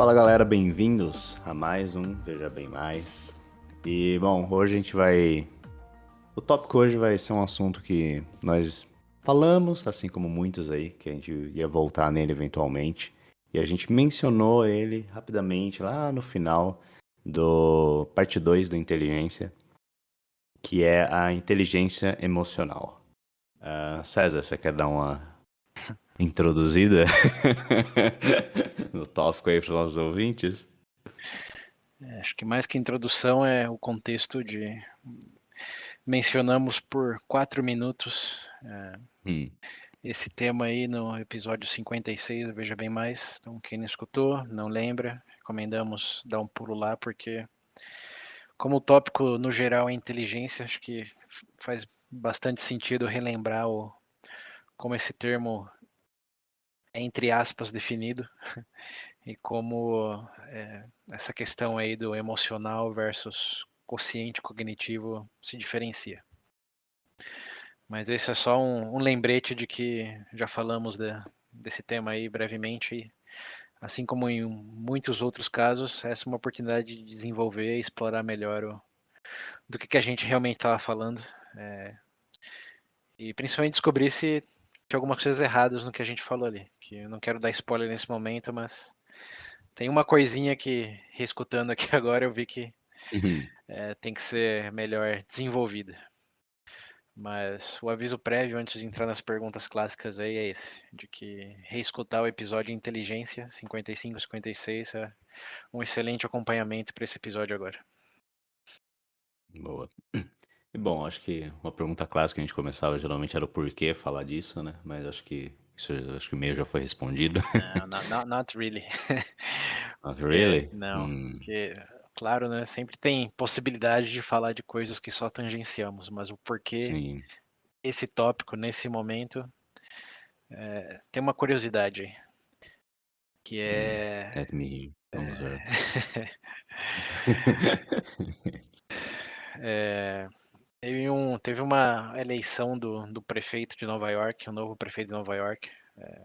Fala galera, bem-vindos a mais um Veja Bem Mais. E bom, hoje a gente vai. O tópico hoje vai ser um assunto que nós falamos, assim como muitos aí, que a gente ia voltar nele eventualmente. E a gente mencionou ele rapidamente lá no final do parte 2 do Inteligência, que é a inteligência emocional. César, você quer dar uma introduzida no tópico aí para os nossos ouvintes? Acho que mais que introdução é o contexto de mencionamos por 4 minutos esse tema aí no episódio 56, Veja Bem Mais. Então, quem não escutou, não lembra, recomendamos dar um pulo lá, porque como o tópico no geral é inteligência, acho que faz bastante sentido relembrar como esse termo é, entre aspas, definido e como essa questão aí do emocional versus consciente cognitivo se diferencia. Mas esse é só um lembrete de que já falamos desse tema aí brevemente. E, assim como em muitos outros casos, essa é uma oportunidade de desenvolver e explorar melhor do que a gente realmente estava falando. E principalmente descobrir se tinha algumas coisas erradas no que a gente falou ali. Que eu não quero dar spoiler nesse momento, mas tem uma coisinha que, reescutando aqui agora, eu vi que tem que ser melhor desenvolvida. Mas o aviso prévio antes de entrar nas perguntas clássicas aí é esse, de que reescutar o episódio Inteligência 55 e 56 é um excelente acompanhamento para esse episódio agora. Boa. E bom, acho que uma pergunta clássica que a gente começava geralmente era o porquê falar disso, né? Mas acho que isso acho que o meio já foi respondido. Não, not really. Not really? Não, porque, claro, né, sempre tem possibilidade de falar de coisas que só tangenciamos, mas o porquê Sim. esse tópico nesse momento tem uma curiosidade aí, que Let me hear. Vamos ver. teve uma eleição do prefeito de Nova York, o novo prefeito de Nova York,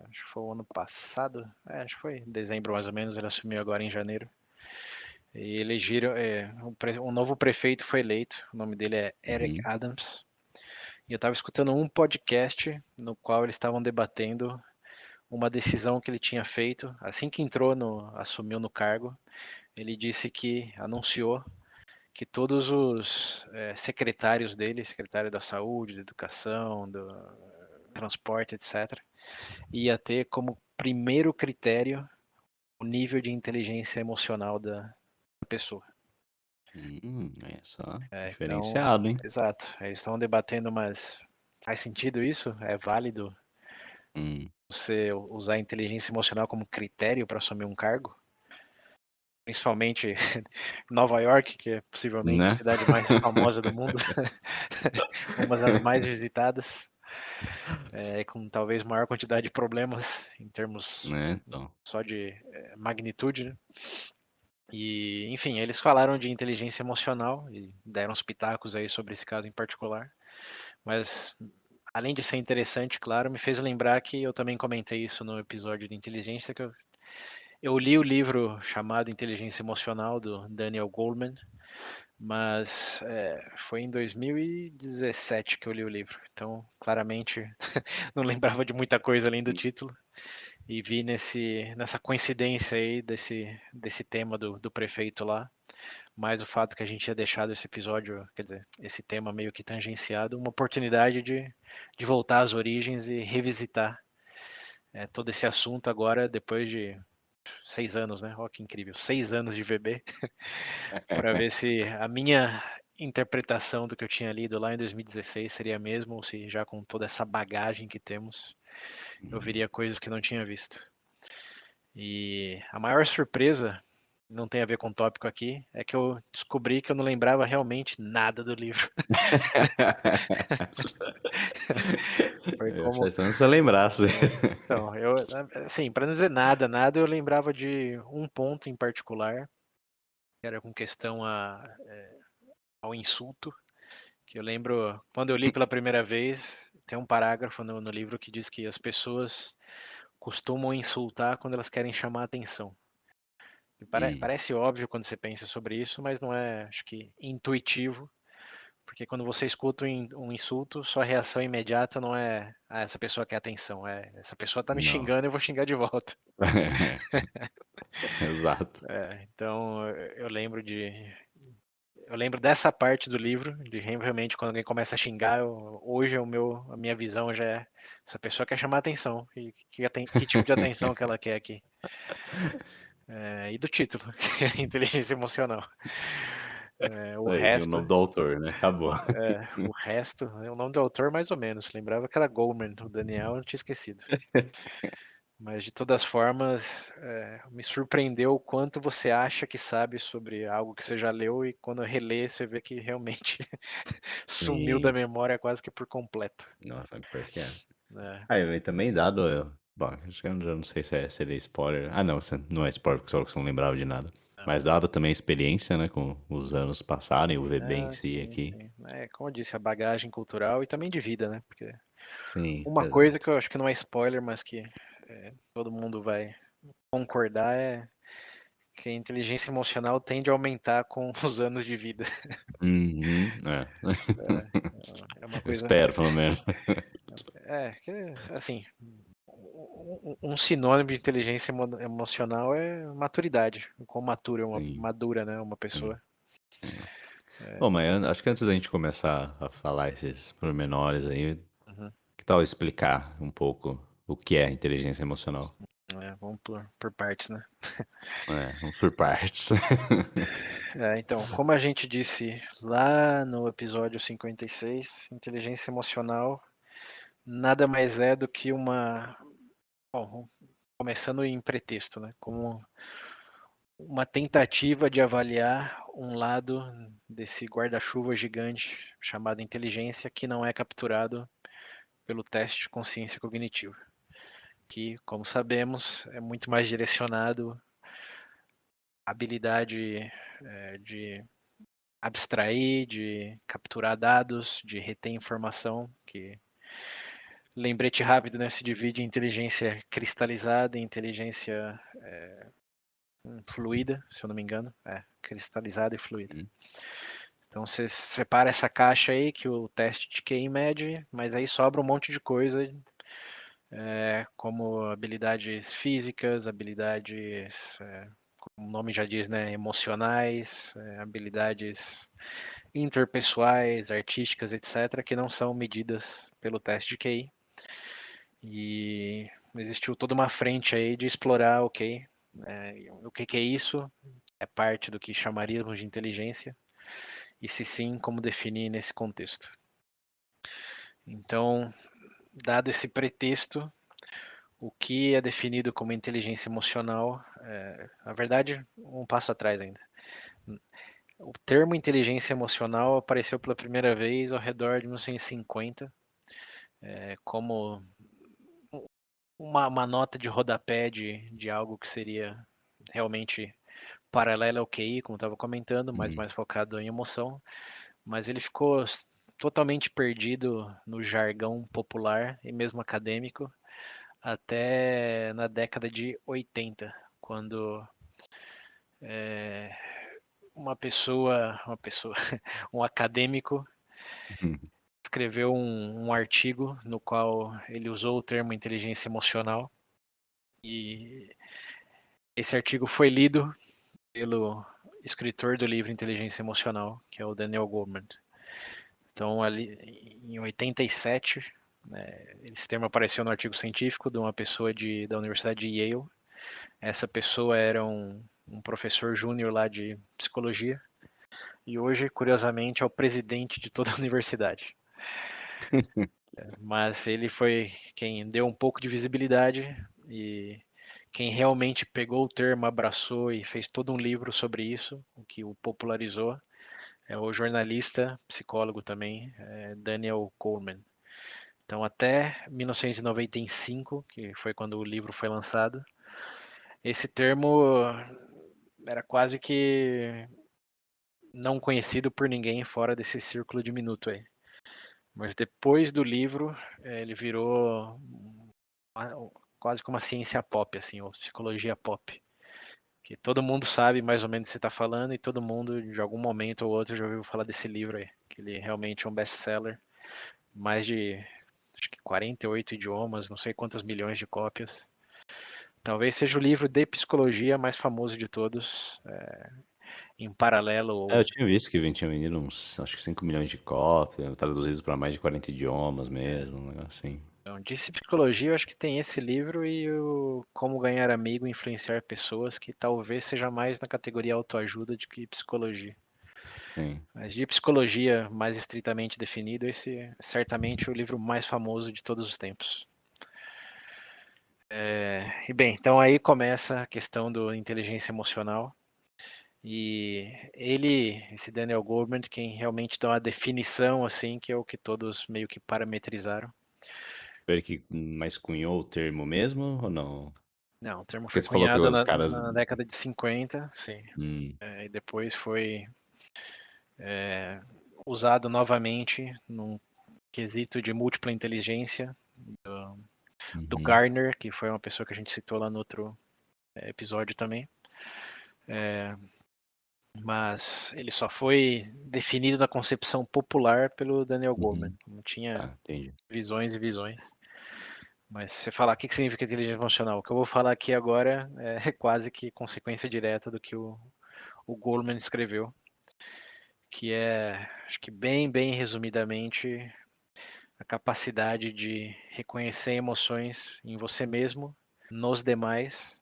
acho que foi o ano passado, acho que foi em dezembro mais ou menos, ele assumiu agora em janeiro. E elegeram, um novo prefeito foi eleito, o nome dele é Eric Uhum. Adams. E eu estava escutando um podcast no qual eles estavam debatendo uma decisão que ele tinha feito assim que assumiu no cargo. Ele disse que anunciou que todos os secretários dele, secretário da saúde, da educação, do transporte, etc., ia ter como primeiro critério o nível de inteligência emocional da pessoa. É só Então, diferenciado, hein? exato. Eles estão debatendo, mas faz sentido isso? É válido Hum, você usar a inteligência emocional como critério para assumir um cargo? Principalmente Nova York, que é possivelmente a né? cidade mais famosa do mundo, uma das mais visitadas, com talvez maior quantidade de problemas em termos Né, então. só de magnitude, né? E, enfim, eles falaram de inteligência emocional e deram uns pitacos aí sobre esse caso em particular. Mas, além de ser interessante, claro, me fez lembrar que eu também comentei isso no episódio de inteligência, que eu li o livro chamado Inteligência Emocional, do Daniel Goleman, mas foi em 2017 que eu li o livro. Então, claramente, não lembrava de muita coisa além do título. E vi nessa coincidência aí desse tema do prefeito lá, mais o fato que a gente tinha deixado esse episódio, quer dizer, esse tema meio que tangenciado, uma oportunidade de voltar às origens e revisitar todo esse assunto agora, depois de 6 anos, né? Olha que incrível, 6 anos de VB, para ver se a minha interpretação do que eu tinha lido lá em 2016 seria a mesma, ou se já com toda essa bagagem que temos, eu viria coisas que não tinha visto. E a maior surpresa, não tem a ver com o tópico aqui, é que eu descobri que eu não lembrava realmente nada do livro. Foi Eu como. achava estranho se eu lembrasse. Então, assim, para não dizer nada, eu lembrava de um ponto em particular, que era com questão ao insulto, que eu lembro, quando eu li pela primeira vez, tem um parágrafo no livro que diz que as pessoas costumam insultar quando elas querem chamar atenção. E, Parece óbvio quando você pensa sobre isso, mas não é, acho que, intuitivo, porque quando você escuta um insulto, sua reação imediata não é, ah, essa pessoa quer atenção, é, essa pessoa tá me não. xingando, eu vou xingar de volta. Exato. Então, eu lembro dessa parte do livro, de realmente quando alguém começa a xingar, hoje a minha visão já é, essa pessoa quer chamar atenção, que tipo de atenção que ela quer aqui? E do título, que é inteligência emocional. O Aí, o resto, nome do autor, né? Acabou. o nome do autor mais ou menos, lembrava que era Goleman, o Daniel eu tinha esquecido. Mas de todas formas, me surpreendeu o quanto você acha que sabe sobre algo que você já leu e quando relê você vê que realmente sumiu da Sim. memória quase que por completo. Nossa, pior que é. Né? Ah, e também dado. Bom, acho que eu já não sei seria spoiler. Ah, não, não é spoiler, porque só que você não lembrava de nada. Mas dado também a experiência, né, com os anos passarem, o VB em si Sim, aqui. sim. Como eu disse, a bagagem cultural e também de vida, né? Porque Sim, uma coisa que exato. eu acho que não é spoiler, mas que todo mundo vai concordar é que a inteligência emocional tende a aumentar com os anos de vida. Uhum, é. É uma Eu coisa. espero, pelo menos. Que, assim, um sinônimo de inteligência emocional é maturidade. Quão matura, Sim, madura, né? Uma sim, pessoa. sim. Bom, mas Então, acho que antes da gente começar a falar esses pormenores aí, uhum, que tal explicar um pouco o que é inteligência emocional? vamos por partes, né? Vamos por partes. Então, como a gente disse lá no episódio 56, inteligência emocional nada mais é do que uma. Bom, começando em pretexto, né? Como uma tentativa de avaliar um lado desse guarda-chuva gigante chamado inteligência que não é capturado pelo teste de consciência cognitiva, que, como sabemos, é muito mais direcionado à habilidade de abstrair, de capturar dados, de reter informação, que lembrete rápido, né, se divide em inteligência cristalizada e inteligência fluida, se eu não me engano, cristalizada e fluida. Então você separa essa caixa aí que o teste de QI mede, mas aí sobra um monte de coisa, como habilidades físicas, habilidades, como o nome já diz, né, emocionais, habilidades interpessoais, artísticas, etc., que não são medidas pelo teste de QI. E existiu toda uma frente aí de explorar, ok, o que é isso? É parte do que chamaríamos de inteligência? E se sim, como definir nesse contexto? Então, dado esse pretexto, o que é definido como inteligência emocional, na verdade, um passo atrás ainda. O termo inteligência emocional apareceu pela primeira vez ao redor de 1950, como uma nota de rodapé de algo que seria realmente paralelo ao QI, como estava comentando, mas Uhum. mais focado em emoção. Mas ele ficou totalmente perdido no jargão popular e mesmo acadêmico até na década de 80, quando um acadêmico Uhum. escreveu um artigo no qual ele usou o termo inteligência emocional e esse artigo foi lido pelo escritor do livro Inteligência Emocional, que é o Daniel Goleman. Então, ali em 87, esse termo apareceu no artigo científico de uma pessoa da Universidade de Yale. Essa pessoa era um professor júnior lá de psicologia e hoje, curiosamente, é o presidente de toda a universidade. Mas ele foi quem deu um pouco de visibilidade e quem realmente pegou o termo, abraçou e fez todo um livro sobre isso, o que o popularizou, é o jornalista, psicólogo também, Daniel Goleman. Então, até 1995, que foi quando o livro foi lançado, esse termo era quase que não conhecido por ninguém fora desse círculo diminuto aí. Mas depois do livro, ele virou quase como uma ciência pop, assim, ou psicologia pop, que todo mundo sabe mais ou menos o que você está falando e todo mundo, de algum momento ou outro, já ouviu falar desse livro aí, que ele realmente é um best-seller, mais de, acho que 48 idiomas, não sei quantas milhões de cópias. Talvez seja o livro de psicologia mais famoso de todos, em paralelo. Eu tinha visto que tinha vendido uns, acho que 5 milhões de cópias, traduzidos para mais de 40 idiomas mesmo, um negócio assim. Então, de psicologia, eu acho que tem esse livro e o Como Ganhar Amigo e Influenciar Pessoas, que talvez seja mais na categoria autoajuda do que psicologia. Sim. Mas de psicologia mais estritamente definido, esse é certamente o livro mais famoso de todos os tempos. E bem, então aí começa a questão do inteligência emocional. E ele, esse Daniel Goleman, quem realmente dá uma definição assim, que é o que todos meio que parametrizaram. Foi ele que mais cunhou o termo mesmo ou não? Não, o termo Porque foi você falou que cunhado os na, caras. na década de 50, sim. Hum, E depois foi usado novamente num quesito de múltipla inteligência do uhum. Garner, que foi uma pessoa que a gente citou lá no outro episódio também. Mas ele só foi definido na concepção popular pelo Daniel Goleman. Uhum. Não tinha Tá, entendi. visões e visões. Mas se você falar o que significa inteligência emocional, o que eu vou falar aqui agora é quase que consequência direta do que o Goleman escreveu, que é, acho que bem resumidamente, a capacidade de reconhecer emoções em você mesmo, nos demais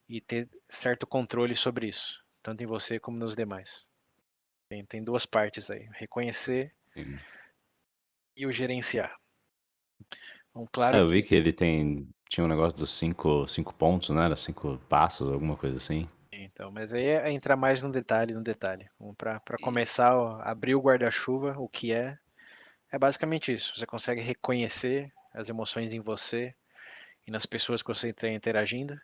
e ter certo controle sobre isso, tanto em você como nos demais. Tem duas partes aí, reconhecer Sim. e o gerenciar. Então, É, claro eu vi que que ele tinha um negócio dos cinco pontos, né? Era 5 passos, alguma coisa assim. então, mas aí é entrar mais no detalhe, no detalhe. Para começar, ó, abrir o guarda-chuva, o que é basicamente isso. Você consegue reconhecer as emoções em você e nas pessoas que você está interagindo.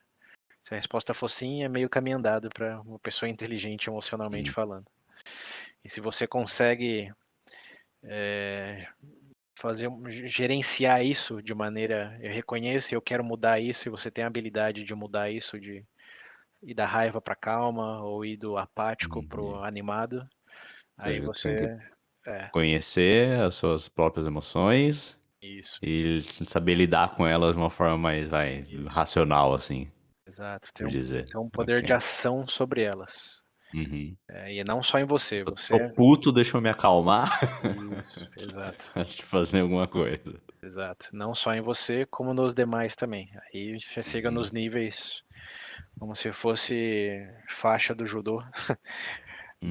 Se a resposta for sim, é meio caminho andado para uma pessoa inteligente emocionalmente Hum, falando. E se você consegue fazer gerenciar isso de maneira, eu reconheço, eu quero mudar isso, e você tem a habilidade de mudar isso, de ir da raiva para calma ou ir do apático entendi. pro animado, Ou aí seja, eu tinha que você é conhecer as suas próprias emoções isso, e saber lidar com elas de uma forma mais, vai, isso, racional, assim, exato, por dizer. ter um poder de Ok. ação sobre elas. Uhum. E não só em você, Tô puto, deixa eu me acalmar isso, exato. antes de fazer alguma coisa. Exato. Não só em você, como nos demais também. Aí já chega nos Uhum. níveis como se fosse faixa do judô,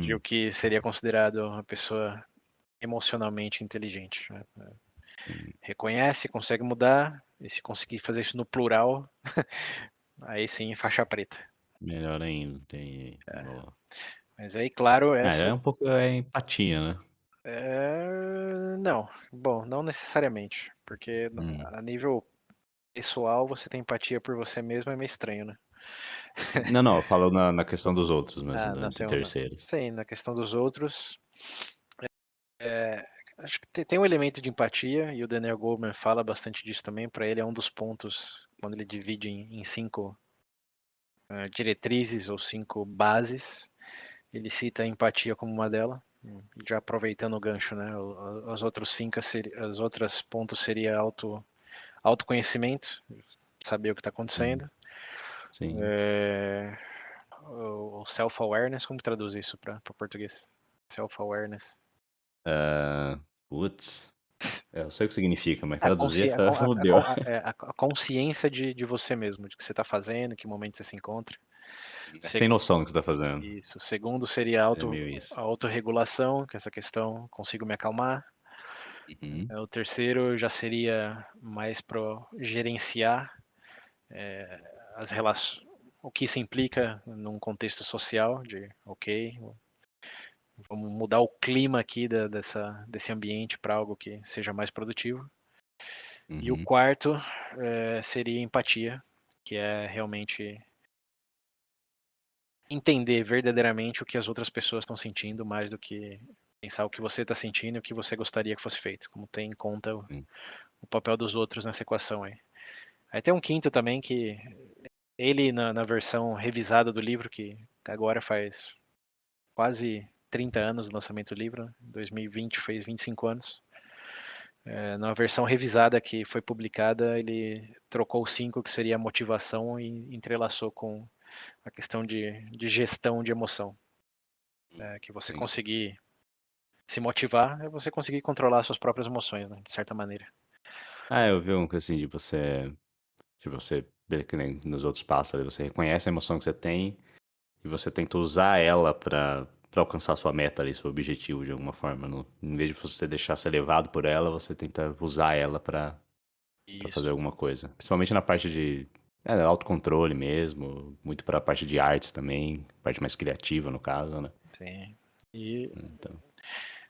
de o Hum, que seria considerado uma pessoa emocionalmente inteligente, né? sim. Reconhece, consegue mudar, e se conseguir fazer isso no plural, aí sim, faixa preta. Melhor ainda, tem. Boa. Mas aí, claro, É um pouco empatia, né? não, bom, não necessariamente, porque Hum. a nível pessoal você tem empatia por você mesmo é meio estranho, né? Não, não, eu falo na questão dos outros mesmo, Não, de não. terceiros. Sim, na questão dos outros, acho que tem um elemento de empatia, e o Daniel Goleman fala bastante disso também. Para ele, é um dos pontos, quando ele divide em cinco diretrizes ou cinco bases, ele cita a empatia como uma delas. Já aproveitando o gancho, né? Os outros cinco, as outras pontos seria autoconhecimento, saber o que está Uhum. acontecendo. Sim. É, o self-awareness, como traduz isso para português? Self-awareness. Ah, putz. Eu sei o que significa, mas A, traduzir consci... a, é con- a, fudeu. con- a consciência de você mesmo, de que você está fazendo, em que momento você se encontra. Você tem noção do que você tá fazendo. Isso. Segundo seria É meio isso. a autorregulação, que é essa questão, consigo me acalmar. Uhum. O terceiro já seria mais para gerenciar as relações, o que isso implica num contexto social, de ok, vamos mudar o clima aqui desse ambiente para algo que seja mais produtivo. E o Uhum. quarto seria empatia, que é realmente entender verdadeiramente o que as outras pessoas estão sentindo, mais do que pensar o que você está sentindo e o que você gostaria que fosse feito, como ter em conta Sim. o papel dos outros nessa equação aí. Aí tem um quinto também que Ele na versão revisada do livro, que agora faz quase 30 anos do lançamento do livro, 2020 fez 25 anos. Na versão revisada que foi publicada, ele trocou o 5, que seria a motivação, e entrelaçou com a questão de gestão de emoção. Que você Sim. conseguir se motivar é você conseguir controlar suas próprias emoções, né, de certa maneira. Ah, eu vi um que assim, de você ver que nem nos outros passos ali, você reconhece a emoção que você tem e você tenta usar ela pra alcançar sua meta ali, seu objetivo de alguma forma. Em vez de você deixar ser levado por ela, você tenta usar ela pra Isso, fazer alguma coisa. Principalmente na parte de autocontrole mesmo, muito pra parte de artes também, parte mais criativa no caso, né? sim. E Então,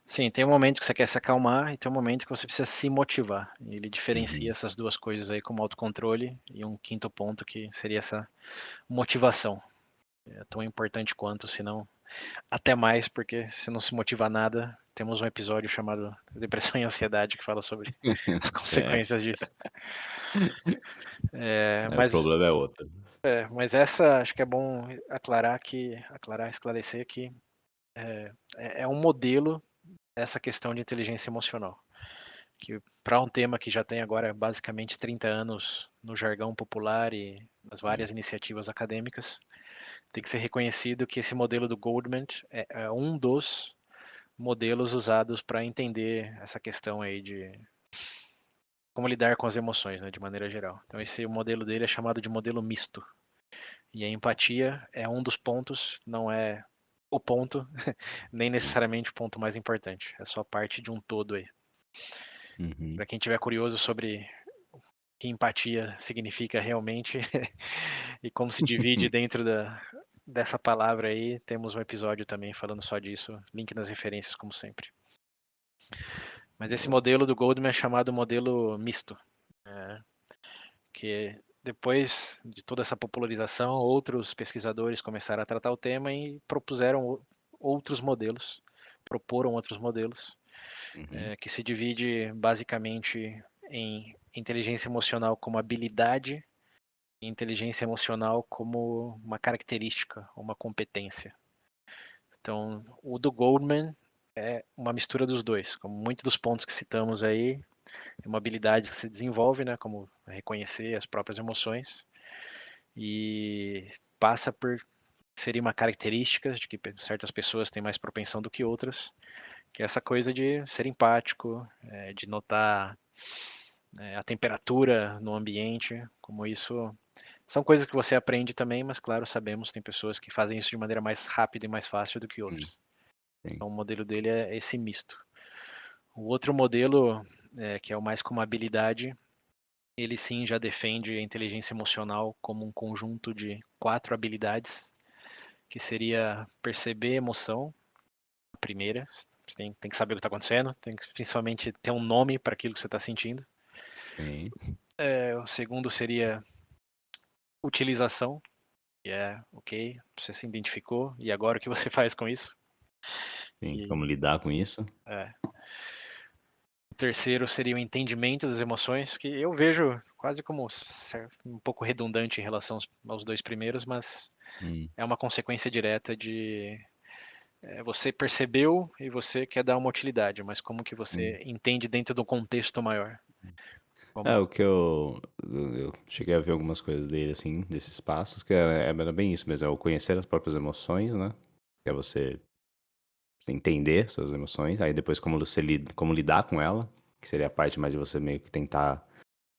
sim, tem um momento que você quer se acalmar e tem um momento que você precisa se motivar. E ele diferencia uhum. essas duas coisas aí como autocontrole e um quinto ponto que seria essa motivação. É tão importante quanto, se não até mais, porque se não se motivar nada, temos um episódio chamado Depressão e Ansiedade que fala sobre as É, consequências disso. É, aí o problema é outro. mas essa acho que é bom esclarecer que é um modelo dessa questão de inteligência emocional. Que para um tema que já tem agora basicamente 30 anos no jargão popular e nas Hum, várias iniciativas acadêmicas, tem que ser reconhecido que esse modelo do Goldman é um dos modelos usados para entender essa questão aí de como lidar com as emoções, né, de maneira geral. Então esse modelo dele é chamado de modelo misto. E a empatia é um dos pontos, não é o ponto, nem sim. necessariamente o ponto mais importante. É só parte de um todo aí. Uhum. Para quem tiver curioso sobre o que empatia significa realmente e como se divide dentro dessa palavra aí, temos um episódio também falando só disso. Link nas referências, como sempre. Mas esse Boa. modelo do Goldman é chamado modelo misto, né? Que depois de toda essa popularização, outros pesquisadores começaram a tratar o tema e propuseram outros modelos, proporam outros modelos, Uhum. que se divide basicamente em inteligência emocional como habilidade e inteligência emocional como uma característica, uma competência. Então, o do Goldman é uma mistura dos dois, como muitos dos pontos que citamos aí, é uma habilidade que se desenvolve, né, como reconhecer as próprias emoções, e passa por seria uma característica de que certas pessoas têm mais propensão do que outras, que é essa coisa de ser empático, de notar a temperatura no ambiente, como isso são coisas que você aprende também, mas claro, sabemos, tem pessoas que fazem isso de maneira mais rápida e mais fácil do que Hum, outras. sim. Então o modelo dele é esse misto. O outro modelo, que é o mais como habilidade, ele sim já defende a inteligência emocional como um conjunto de 4 habilidades, que seria perceber emoção, a primeira, você tem que saber o que está acontecendo, tem que principalmente ter um nome para aquilo que você está sentindo. Sim. O segundo seria utilização, que é, ok, você se identificou, e agora o que você faz com isso? Sim. Que, Como lidar com isso? é. O terceiro seria o entendimento das emoções, que eu vejo quase como um pouco redundante em relação aos dois primeiros, mas Hum, é uma consequência direta de você percebeu e você quer dar uma utilidade, mas como que sim. você entende dentro do contexto maior? É, Como, o que eu cheguei a ver algumas coisas dele, assim, desses passos, que era bem isso mesmo, é o conhecer as próprias emoções, né? Que é você entender suas emoções, aí depois como lidar com ela, que seria a parte mais de você meio que tentar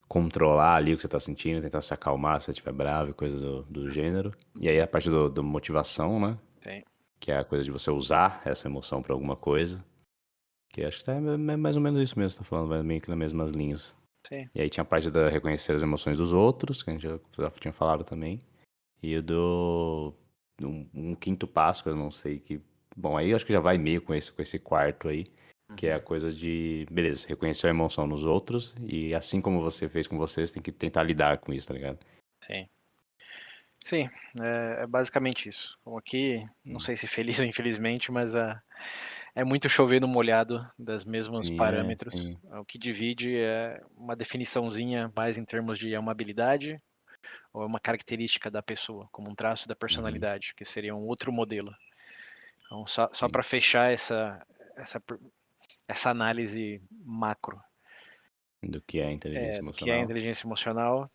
controlar ali o que você tá sentindo, tentar se acalmar se você estiver bravo e coisas do gênero. E aí a parte do motivação, né? tem, Que é a coisa de você usar essa emoção pra alguma coisa. Que acho que tá mais ou menos isso mesmo, você tá falando, vai meio que nas mesmas linhas. tem, E aí tinha a parte da reconhecer as emoções dos outros, que a gente já tinha falado também. E o um quinto passo, que eu não sei que. Bom, aí eu acho que já vai meio com esse quarto aí, que é a uhum, coisa de, beleza, reconhecer a emoção nos outros, e assim como você fez com vocês, tem que tentar lidar com isso, tá ligado? tem. Sim, é basicamente isso. Como aqui, não Hum. sei se feliz ou infelizmente, mas é muito chover no molhado das mesmos Sim, parâmetros. sim. O que divide é uma definiçãozinha mais em termos de amabilidade, ou é uma característica da pessoa, como um traço da personalidade, que seria um outro modelo. Então, só Sim. para fechar essa, essa análise macro Do que é inteligência do que é a emocional. inteligência emocional,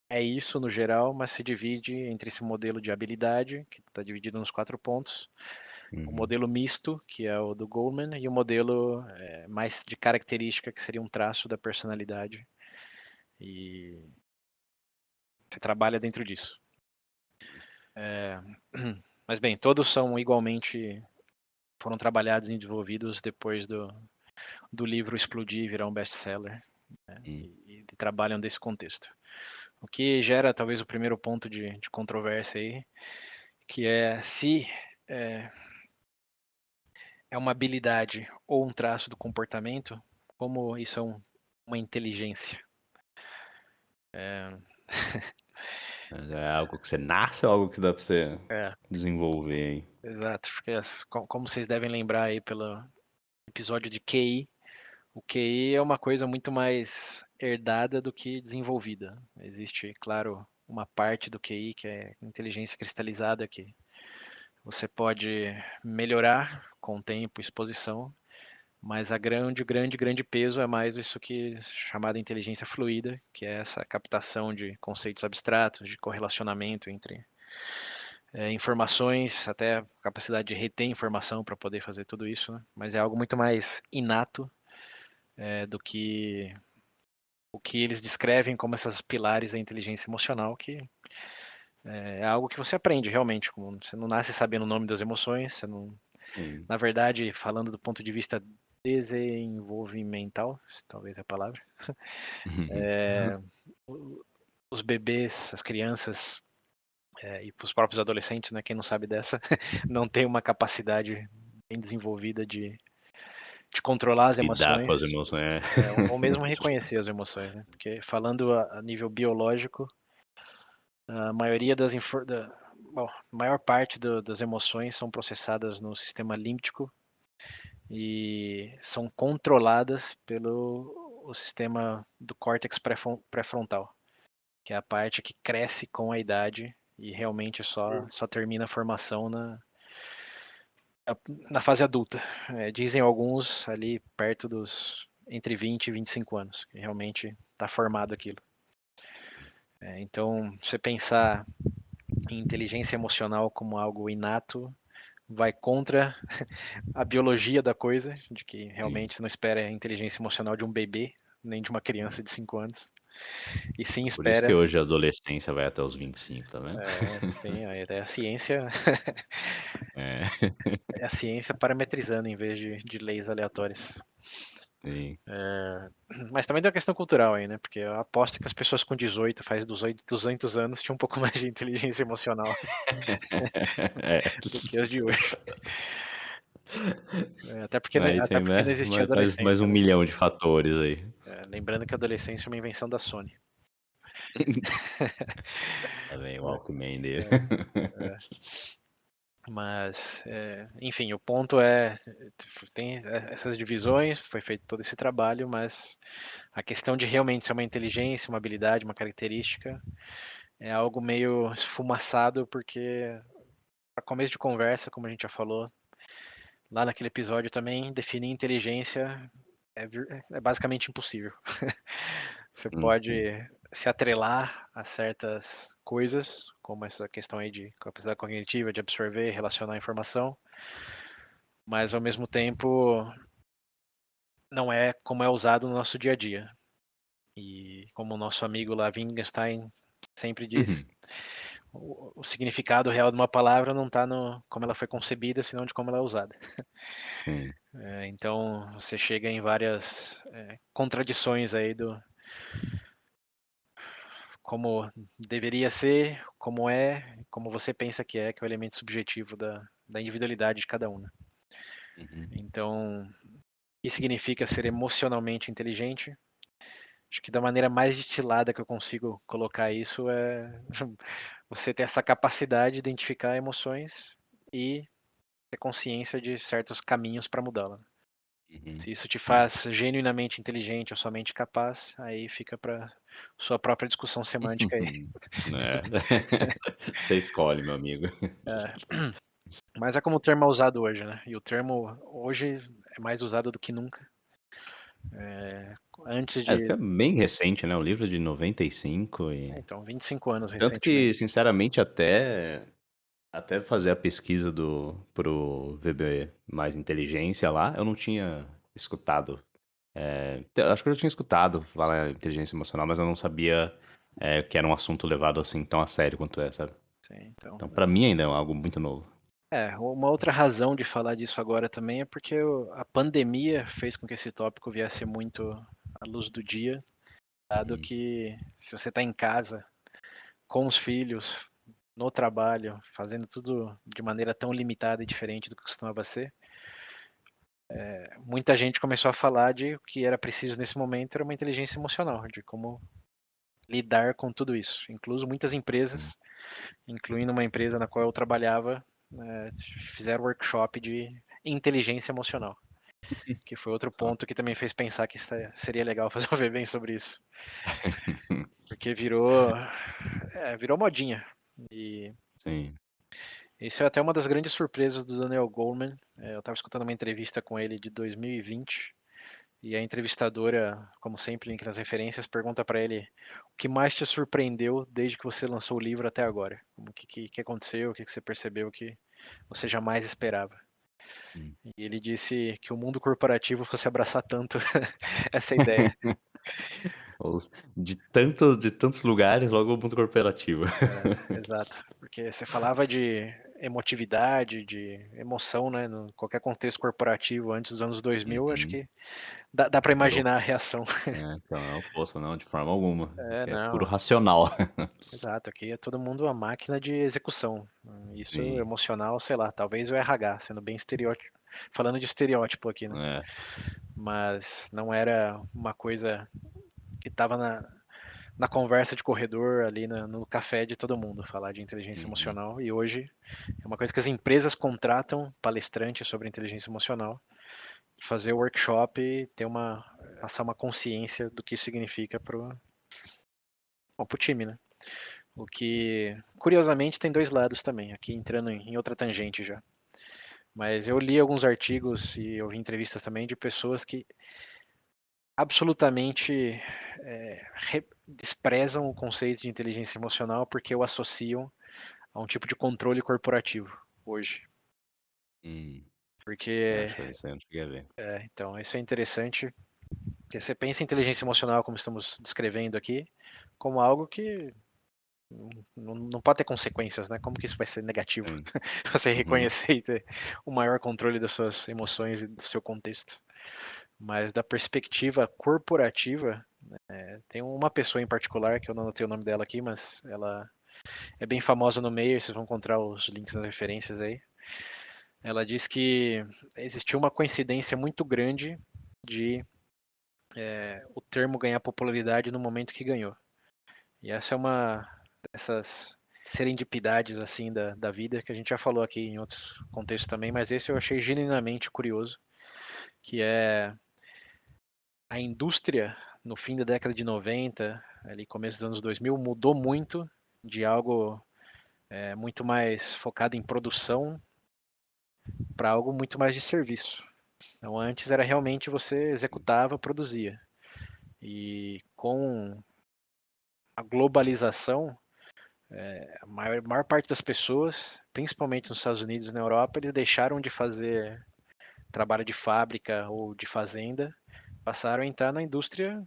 é isso no geral, mas se divide entre esse modelo de habilidade, que está dividido nos 4 pontos, o Uhum. modelo misto, que é o do Goleman, e o modelo mais de característica, que seria um traço da personalidade. E você trabalha dentro disso. Mas bem, todos são igualmente, foram trabalhados e desenvolvidos depois do livro explodir e virar um best-seller, né? Hum. E trabalham desse contexto. O que gera talvez o primeiro ponto de controvérsia aí, que é se é, é uma habilidade ou um traço do comportamento, como isso é uma inteligência. Mas é algo que você nasce ou algo que dá pra você É, desenvolver aí? exato, porque como vocês devem lembrar aí pelo episódio de QI, o QI é uma coisa muito mais herdada do que desenvolvida. Existe, claro, uma parte do QI que é inteligência cristalizada que você pode melhorar com o tempo, exposição, mas a grande peso é mais isso que é chamada inteligência fluida, que é essa captação de conceitos abstratos, de correlacionamento entre informações, até a capacidade de reter informação para poder fazer tudo isso, né? Mas é algo muito mais inato do que o que eles descrevem como essas pilares da inteligência emocional, que é algo que você aprende realmente. Você não nasce sabendo o nome das emoções, você não, Sim. na verdade, falando do ponto de vista desenvolvimental, talvez é a palavra, os bebês, as crianças e os próprios adolescentes, né, quem não sabe dessa, não tem uma capacidade bem desenvolvida de controlar as Lidar com emoções, as emoções. ou mesmo reconhecer as emoções, né? Porque falando a nível biológico, a maioria bom, a maior parte das emoções são processadas no sistema límbico e são controladas pelo o sistema do córtex pré-frontal, que é a parte que cresce com a idade e realmente só termina a formação na fase adulta. Dizem alguns ali perto dos entre 20 e 25 anos, que realmente está formado aquilo. Então, você pensar em inteligência emocional como algo inato vai contra a biologia da coisa, de que Sim. realmente você não espera a inteligência emocional de um bebê, nem de uma criança de 5 anos, e sim Por isso que espera, hoje a adolescência vai até os 25, tá vendo? sim, é a ciência, É. é a ciência parametrizando em vez de leis aleatórias. Sim. Mas também tem uma questão cultural aí, né? Porque eu aposto que as pessoas com 18, faz 200 anos, tinham um pouco mais de inteligência emocional É. do que as de hoje. Até porque, Aí até tem, porque não né, existia mais adolescência, um né? milhão de fatores aí. Lembrando que a adolescência é uma invenção da Sony. Lá vem o Walkman dele. É, mas, enfim, o ponto é, tem essas divisões, foi feito todo esse trabalho, mas a questão de realmente ser uma inteligência, uma habilidade, uma característica, é algo meio esfumaçado, porque, para começo de conversa, como a gente já falou, lá naquele episódio também, definir inteligência é basicamente impossível. Você pode Uhum. se atrelar a certas coisas, como essa questão aí de capacidade cognitiva, de absorver e relacionar a informação, mas ao mesmo tempo não é como é usado no nosso dia a dia. E como o nosso amigo lá, Wittgenstein, sempre diz, Uhum. o significado real de uma palavra não está no como ela foi concebida, senão de como ela é usada. Sim. Então você chega em várias contradições aí do como deveria ser, como você pensa que é o elemento subjetivo da individualidade de cada um, né? Uhum. Então, o que significa ser emocionalmente inteligente? Acho que da maneira mais destilada que eu consigo colocar isso é você ter essa capacidade de identificar emoções e ter consciência de certos caminhos para mudá-la. Uhum. Se isso te Sim. faz genuinamente inteligente ou somente capaz, aí fica para sua própria discussão semântica aí. É. Você escolhe, meu amigo. É. Mas é como o termo é usado hoje, né? E o termo hoje é mais usado do que nunca. Antes É, porque de. é bem recente, né, o livro é de 95 Então, 25 anos tanto que, recentemente. sinceramente, até fazer a pesquisa pro VB Mais Inteligência lá, eu não tinha escutado. Acho que eu já tinha escutado falar inteligência emocional, mas eu não sabia, que era um assunto levado assim tão a sério quanto é, sabe. Sim, então. Então pra mim ainda é algo muito novo. Uma outra razão de falar disso agora também é porque a pandemia fez com que esse tópico viesse muito à luz do dia, dado Uhum, que se você está em casa, com os filhos, no trabalho, fazendo tudo de maneira tão limitada e diferente do que costumava ser, muita gente começou a falar de o que era preciso nesse momento era uma inteligência emocional, de como lidar com tudo isso. Incluso muitas sim. empresas, incluindo uma empresa na qual eu trabalhava, fizeram workshop de inteligência emocional, que foi outro Ó. ponto que também fez pensar que seria legal fazer um bem sobre isso, porque virou modinha. E Sim. isso é até uma das grandes surpresas do Daniel Goleman. Eu estava escutando uma entrevista com ele de 2020 e a entrevistadora, como sempre, link nas referências, pergunta para ele o que mais te surpreendeu desde que você lançou o livro até agora. O que aconteceu, o que você percebeu que você jamais esperava. Hum. E ele disse que o mundo corporativo fosse abraçar tanto essa ideia. Ou de tantos lugares, logo o mundo corporativo. Exato. Porque você falava de emotividade, de emoção, né? No qualquer contexto corporativo antes dos anos 2000, acho Uhum. que dá para Era o imaginar a reação. então é o oposto, não, de forma alguma, que é puro Não. racional. Exato, aqui é todo mundo uma máquina de execução. Isso Sim, emocional, sei lá, talvez o RH, sendo bem estereótipo, falando de estereótipo aqui, né? é. Mas não era uma coisa que estava na conversa de corredor ali no café de todo mundo, falar de inteligência Uhum. emocional. E hoje é uma coisa que as empresas contratam palestrantes sobre inteligência emocional, fazer workshop e passar uma consciência do que isso significa pro time, né? O que, curiosamente, tem dois lados também, aqui entrando em outra tangente já. Mas eu li alguns artigos e ouvi entrevistas também de pessoas que absolutamente desprezam o conceito de inteligência emocional porque o associam a um tipo de controle corporativo hoje. Hum. Porque, Acho que isso aí eu não cheguei a ver. então, isso é interessante, porque você pensa em inteligência emocional, como estamos descrevendo aqui, como algo que não pode ter consequências, né? Como que isso vai ser negativo? Sim. Você Uhum. reconhecer e ter o maior controle das suas emoções e do seu contexto. Mas da perspectiva corporativa, tem uma pessoa em particular, que eu não anotei o nome dela aqui, mas ela é bem famosa no meio, vocês vão encontrar os links nas referências aí. Ela diz que existiu uma coincidência muito grande de o termo ganhar popularidade no momento que ganhou. E essa é uma dessas serendipidades assim da vida que a gente já falou aqui em outros contextos também, mas esse eu achei genuinamente curioso, que é a indústria no fim da década de 90, ali começo dos anos 2000, mudou muito de algo muito mais focado em produção para algo muito mais de serviço. Então antes era realmente você executava, produzia. E com a globalização, a maior parte das pessoas, principalmente nos Estados Unidos e na Europa, eles deixaram de fazer trabalho de fábrica ou de fazenda, passaram a entrar na indústria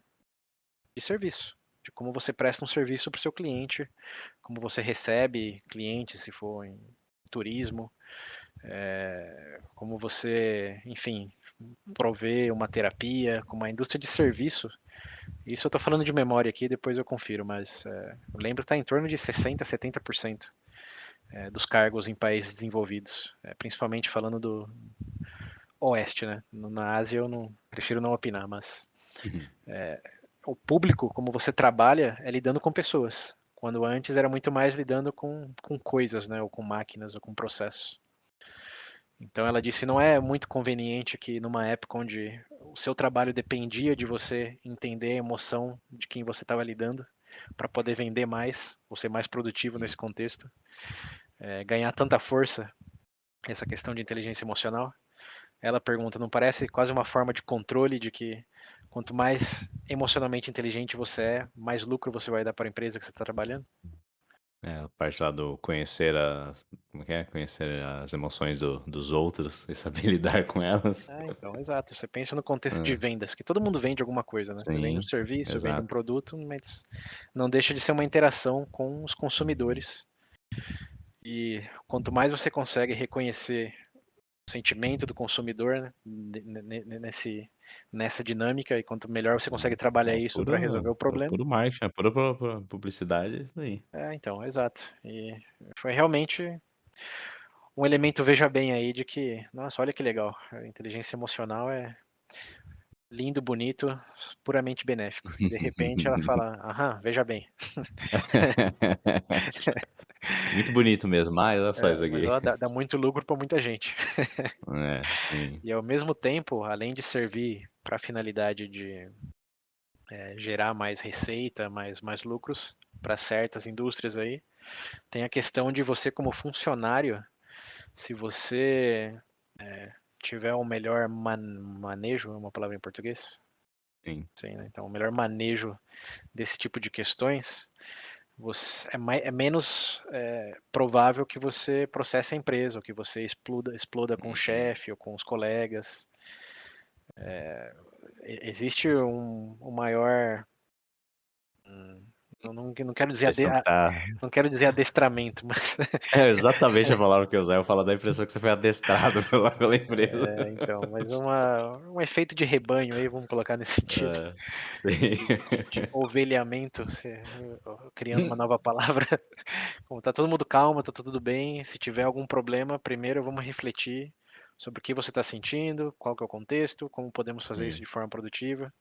de serviço, de como você presta um serviço para o seu cliente, como você recebe clientes, se for em turismo, como você, enfim, provê uma terapia, como a indústria de serviço. Isso eu estou falando de memória aqui, depois eu confiro, mas eu lembro que está em torno de 60, 70% dos cargos em países desenvolvidos, principalmente falando do Oeste, né? Na Ásia eu não prefiro não opinar, mas Uhum. o público, como você trabalha, é lidando com pessoas, quando antes era muito mais lidando com coisas, né? Ou com máquinas, ou com processos. Então ela disse: não é muito conveniente que numa época onde o seu trabalho dependia de você entender a emoção de quem você estava lidando para poder vender mais, ou ser mais produtivo nesse contexto, ganhar tanta força, essa questão de inteligência emocional. Ela pergunta: não parece quase uma forma de controle de que quanto mais emocionalmente inteligente você é, mais lucro você vai dar para a empresa que você está trabalhando? É, a parte lá do conhecer as. Como é que é? Conhecer as emoções dos outros e saber lidar com elas. Então, exato. Você pensa no contexto de É, vendas, que todo mundo vende alguma coisa, né? Você vende um sim, serviço, vende um exato. produto, mas não deixa de ser uma interação com os consumidores. E quanto mais você consegue reconhecer o sentimento do consumidor, né, nessa dinâmica, e quanto melhor você consegue trabalhar É isso para resolver puro, o problema. puro marketing, é pura publicidade, é isso daí. Então, exato. E foi realmente um elemento, veja bem aí, de que, nossa, olha que legal, a inteligência emocional é lindo, bonito, puramente benéfico. E de repente ela fala: aham, veja bem. Muito bonito mesmo, mas olha só isso Mas aqui. ó, dá muito lucro para muita gente. É, sim. E ao mesmo tempo, além de servir para a finalidade de gerar mais receita, mais lucros para certas indústrias aí, tem a questão de você como funcionário, se você tiver o melhor manejo, é uma palavra em português? Sim. Sim, né? Então, o melhor manejo desse tipo de questões, é menos provável que você processe a empresa, ou que você exploda com o Uhum. chefe ou com os colegas. Existe um maior. Não quero dizer Impressão que tá. não quero dizer adestramento, mas É exatamente a palavra que eu usei. Eu falo da impressão que você foi adestrado pela empresa. então, mas um efeito de rebanho aí, vamos colocar nesse sentido, É, sim. de ovelhamento, criando uma nova palavra. Como tá todo mundo calmo, tá tudo bem. Se tiver algum problema, primeiro vamos refletir sobre o que você está sentindo, qual que é o contexto, como podemos fazer isso Sim. de forma produtiva.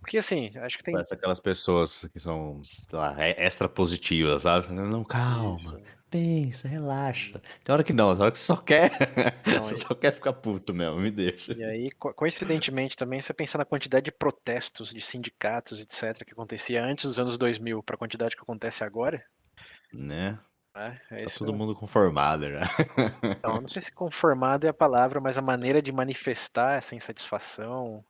Porque assim, acho que tem Parece aquelas pessoas que são, sei lá, extra positivas, sabe? Não, calma, isso. pensa, relaxa. Tem hora que não, tem hora que você só quer. Não, Você só quer ficar puto mesmo, me deixa. e aí, coincidentemente também, você pensa na quantidade de protestos de sindicatos, etc., que acontecia antes dos anos 2000 para a quantidade que acontece agora, Né? né? É Tá isso. todo mundo conformado já. Então, eu não sei se conformado é a palavra, mas a maneira de manifestar essa insatisfação,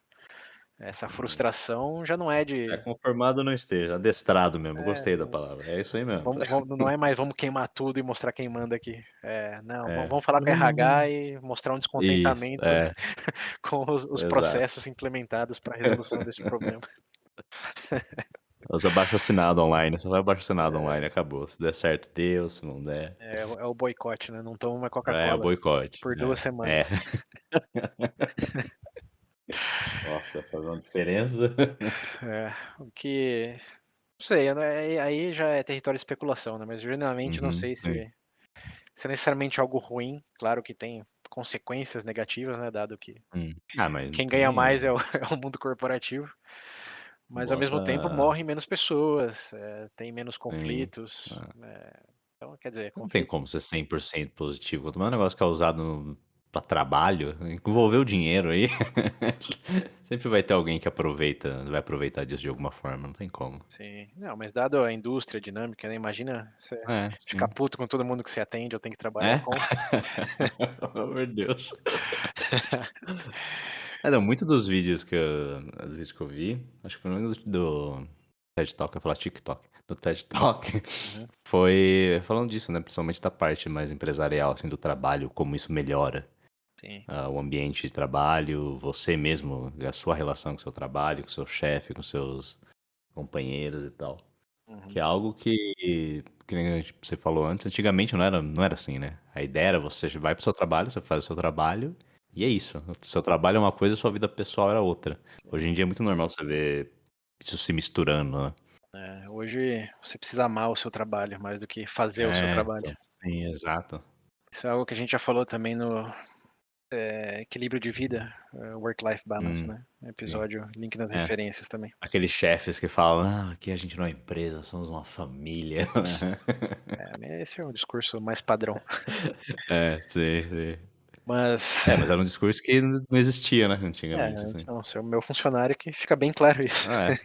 essa frustração, já não é É, de. conformado não esteja, adestrado mesmo, É, gostei da palavra. É isso aí mesmo. não é mais vamos queimar tudo e mostrar quem manda aqui. Não, É, vamos falar com a RH vamos. e mostrar um Isso, descontentamento é, com os exato. processos implementados para a resolução desse problema. Usa abaixo-assinado online, só vai abaixo-assinado online, acabou. Se der certo, deu, se não der, É o boicote, né? Não toma mais é o Coca-Cola boicote. por 2 semanas. É. Nossa, faz uma diferença. O que. Não sei, né, aí já é território de especulação, né? Mas genuinamente não Uhum, sei sim. se é necessariamente algo ruim. Claro que tem consequências negativas, né? Dado que Ah, mas quem ganha mais tem. é o, é o mundo corporativo. Mas ao mesmo tempo Bota. morrem menos pessoas, tem menos Sim. conflitos. Ah, Então, quer dizer, não tem conflito. como ser 100% positivo. Quanto mais um negócio causado pra trabalho, envolver o dinheiro aí, sempre vai ter alguém que aproveita, vai aproveitar disso de alguma forma, não tem como. Sim. Não, mas dado a indústria dinâmica, né? Imagina você É, ficar sim. puto com todo mundo que você atende ou tem que trabalhar É? com. Pelo amor de Deus. É, não, muito dos vídeos os vídeos que eu vi, acho que foi no do TED Talk, eu ia falar TikTok, do TED Talk, Uhum, foi falando disso, né, principalmente da parte mais empresarial, assim, do trabalho, como isso melhora, sim. o ambiente de trabalho, você mesmo, a sua relação com o seu trabalho, com o seu chefe, com seus companheiros e tal. Que Uhum, é algo que nem você falou antes, antigamente não era assim, né? A ideia era você vai pro seu trabalho, você faz o seu trabalho, e é isso. O seu trabalho é uma coisa, a sua vida pessoal era outra. Hoje sim. em dia é muito normal você ver isso se misturando, né? Hoje você precisa amar o seu trabalho mais do que fazer o seu É, trabalho. então. Sim, exato. Isso é algo que a gente já falou também no equilíbrio de vida, work-life balance, Hum, né? sim. Episódio, link nas É. referências também. Aqueles chefes que falam, aqui a gente não é empresa, somos uma família. Esse é o discurso mais padrão. É, sim, sim. Mas, Mas era um discurso que não existia, né, antigamente, assim. então, ser o meu funcionário que fica bem claro isso. É,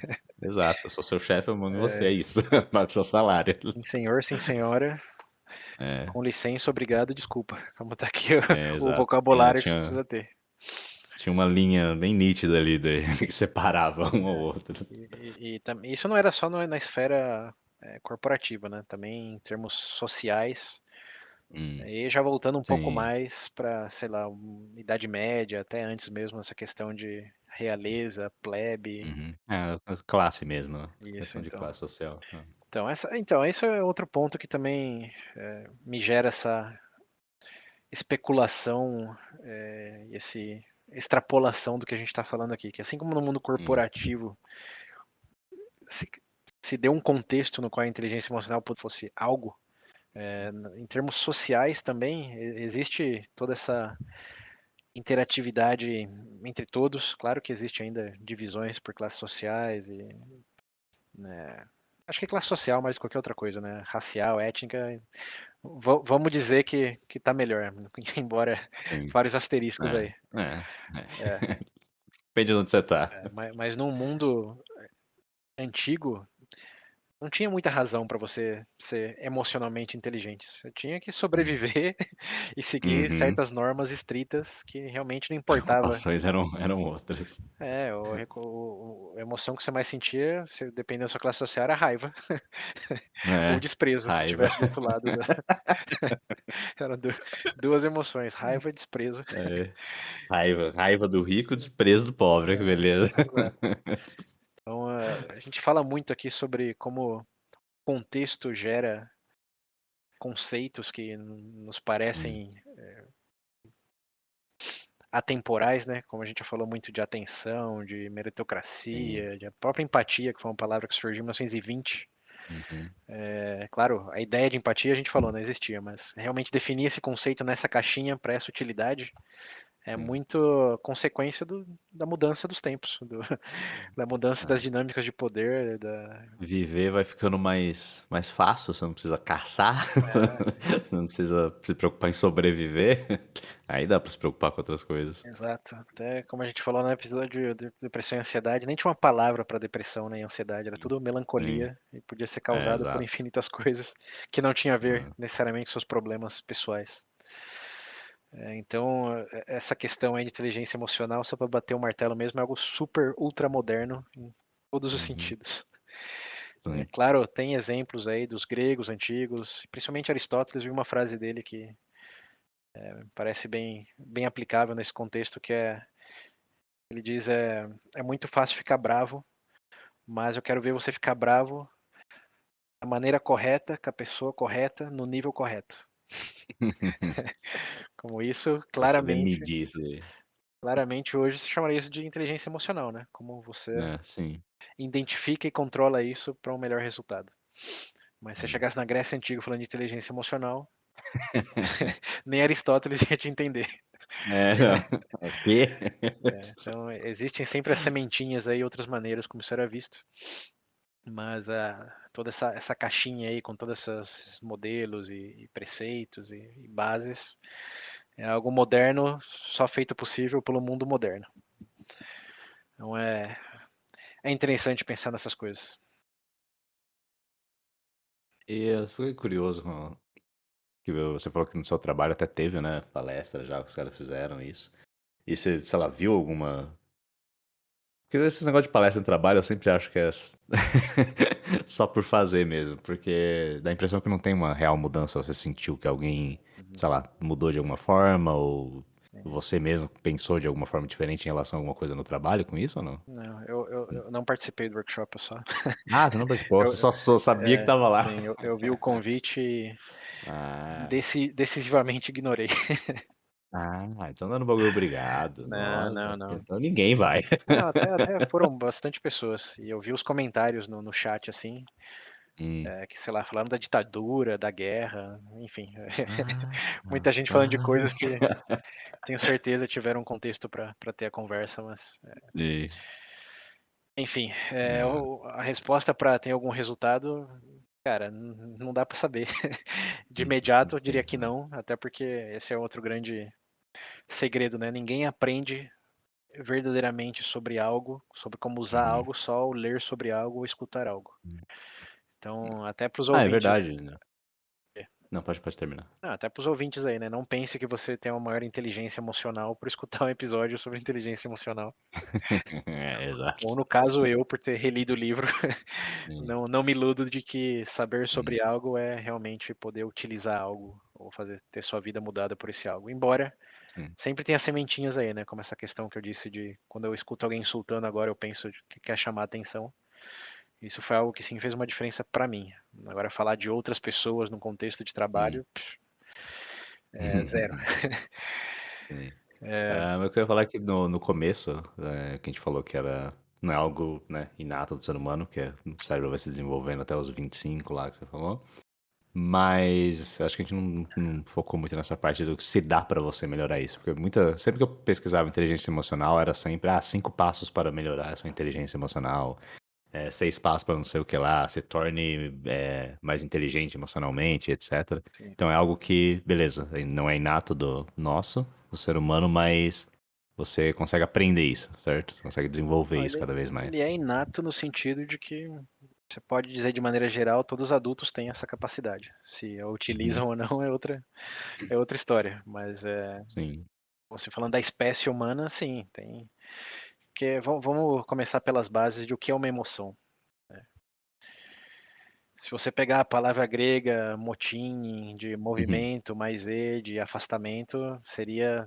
exato, eu sou seu chefe, eu mando em você, é isso, pago seu salário. Sim senhor, sim senhora, É, com licença, obrigado, desculpa. Como tá aqui o exato. vocabulário que precisa ter. Tinha uma linha bem nítida ali que separava um ao outro. Isso não era só na esfera corporativa, né? Também em termos sociais. Hum, E já voltando um pouco sim. mais para, sei lá, Idade Média, até antes mesmo, essa questão de realeza, plebe. Uhum. É, a classe mesmo, né, Isso, questão de então. classe social. Então, esse é outro ponto que também me gera essa especulação, esse extrapolação do que a gente está falando aqui, que assim como no mundo Hum, corporativo se, se deu um contexto no qual a inteligência emocional fosse algo, em termos sociais também existe toda essa interatividade entre todos. Claro que existe ainda divisões por classes sociais e, né, acho que é classe social mais que qualquer outra coisa, né? Racial, étnica. Vamos dizer que tá melhor, embora sim. vários asteriscos É, aí. é, É, Depende de onde você tá. mas num mundo antigo, não tinha muita razão para você ser emocionalmente inteligente. Você tinha que Hum. sobreviver e seguir Uhum. certas normas estritas que realmente não importava. Preocupações eram outras. A emoção que você mais sentia, dependendo da sua classe social, era raiva ou É, desprezo, se raiva. estivesse do outro lado. Eram duas emoções, raiva e desprezo. É, raiva do rico, desprezo do pobre, que beleza. Exato. Então, a gente fala muito aqui sobre como contexto gera conceitos que nos Hum, parecem atemporais, né? Como a gente já falou muito de atenção, de sim. meritocracia, de a própria empatia, que foi uma palavra que surgiu em 1920. Uhum, Claro, a ideia de empatia a gente falou, não existia, mas realmente definir esse conceito nessa caixinha para essa utilidade é sim. muito consequência da mudança dos tempos, da mudança das É. dinâmicas de poder, da, Viver vai ficando mais fácil, você não precisa caçar, você não precisa se preocupar em sobreviver. Aí dá pra se preocupar com outras coisas. exato. Até como a gente falou no episódio de depressão e ansiedade, nem tinha uma palavra para depressão nem ansiedade, era tudo Sim, melancolia e podia ser é, causado por exato. infinitas coisas que não tinha a ver Hã, necessariamente com seus problemas pessoais. Então, essa questão aí de inteligência emocional, só para bater o martelo mesmo, é algo super ultra moderno em todos os uhum, sentidos. sim. Claro, tem exemplos aí dos gregos antigos, principalmente Aristóteles, vi uma frase dele que parece bem aplicável nesse contexto, que ele diz, é muito fácil ficar bravo, mas eu quero ver você ficar bravo da maneira correta, com a pessoa correta, no nível correto. Como isso, Pra saber claramente, medir isso aí. claramente hoje se chamaria isso de inteligência emocional, né? Como você É, sim. identifica e controla isso para um melhor resultado. Mas se você É. chegasse na Grécia Antiga falando de inteligência emocional, nem Aristóteles ia te entender. É, não. O quê? Então, existem sempre as sementinhas aí, outras maneiras como isso era visto. Mas toda essa caixinha aí com todos esses modelos e preceitos e bases é algo moderno, só feito possível pelo mundo moderno. Então é interessante pensar nessas coisas. E eu fiquei curioso com que você falou que no seu trabalho até teve, né, palestra já, que os caras fizeram isso. E você, sei lá, viu alguma. Porque esses negócios de palestra no trabalho eu sempre acho que é só por fazer mesmo, porque dá a impressão que não tem uma real mudança. Você sentiu que alguém, Uhum. sei lá, mudou de alguma forma, ou Sim. você mesmo pensou de alguma forma diferente em relação a alguma coisa no trabalho com isso ou não? Não, eu não participei do workshop, eu só. Ah, você não participou, Eu, você só sabia que tava lá. sim, eu vi o convite e Ah, decisivamente ignorei. então dando bagulho obrigado. Não, Nossa, não, não. então ninguém vai. Não, até foram bastante pessoas. E eu vi os comentários no chat, assim, Hum. que, sei lá, falaram da ditadura, da guerra, enfim. Ah, Muita gente falando de rapaz. coisas que tenho certeza tiveram um contexto para ter a conversa, mas. Sim. Enfim, É, a resposta para ter algum resultado, cara, não dá para saber. De imediato, eu diria sim, que não, até porque esse é outro grande segredo, né? Ninguém aprende verdadeiramente sobre algo, sobre como usar Uhum. algo, só ao ler sobre algo ou escutar algo. Então, até para os Ah, é ouvintes. verdade, né? Não, pode terminar. Não, até para os ouvintes aí, né? Não pense que você tem uma maior inteligência emocional por escutar um episódio sobre inteligência emocional. É, exato. Ou no caso eu, por ter relido o livro, Sim. não me iludo de que saber Uhum. sobre algo é realmente poder utilizar algo ou fazer ter sua vida mudada por esse algo. Embora Sim. sempre tenha sementinhas aí, né? Como essa questão que eu disse de quando eu escuto alguém insultando agora, eu penso que quer chamar atenção. Isso foi algo que sim fez uma diferença para mim. Agora falar de outras pessoas num contexto de Sim. trabalho, é zero. Sim. Mas eu queria falar que no começo, que a gente falou que não é algo, né, inato do ser humano, que o cérebro vai se desenvolvendo até os 25 lá que você falou. Mas acho que a gente não focou muito nessa parte do que se dá pra você melhorar isso. Porque sempre que eu pesquisava inteligência emocional, era sempre, 5 passos para melhorar a sua inteligência emocional. 6 passos para não sei o que lá, se torne mais inteligente emocionalmente, etc. Sim. Então é algo que, beleza, não é inato do ser humano, mas você consegue aprender isso, certo? Consegue desenvolver isso cada vez mais. Ele é inato no sentido de que você pode dizer de maneira geral, todos os adultos têm essa capacidade. Se a Uhum, utilizam ou não é outra história. Mas sim. você falando da espécie humana, sim, tem. Porque vamos começar pelas bases de o que é uma emoção. Se você pegar a palavra grega motim, de Uhum, movimento, mais e, de afastamento, seria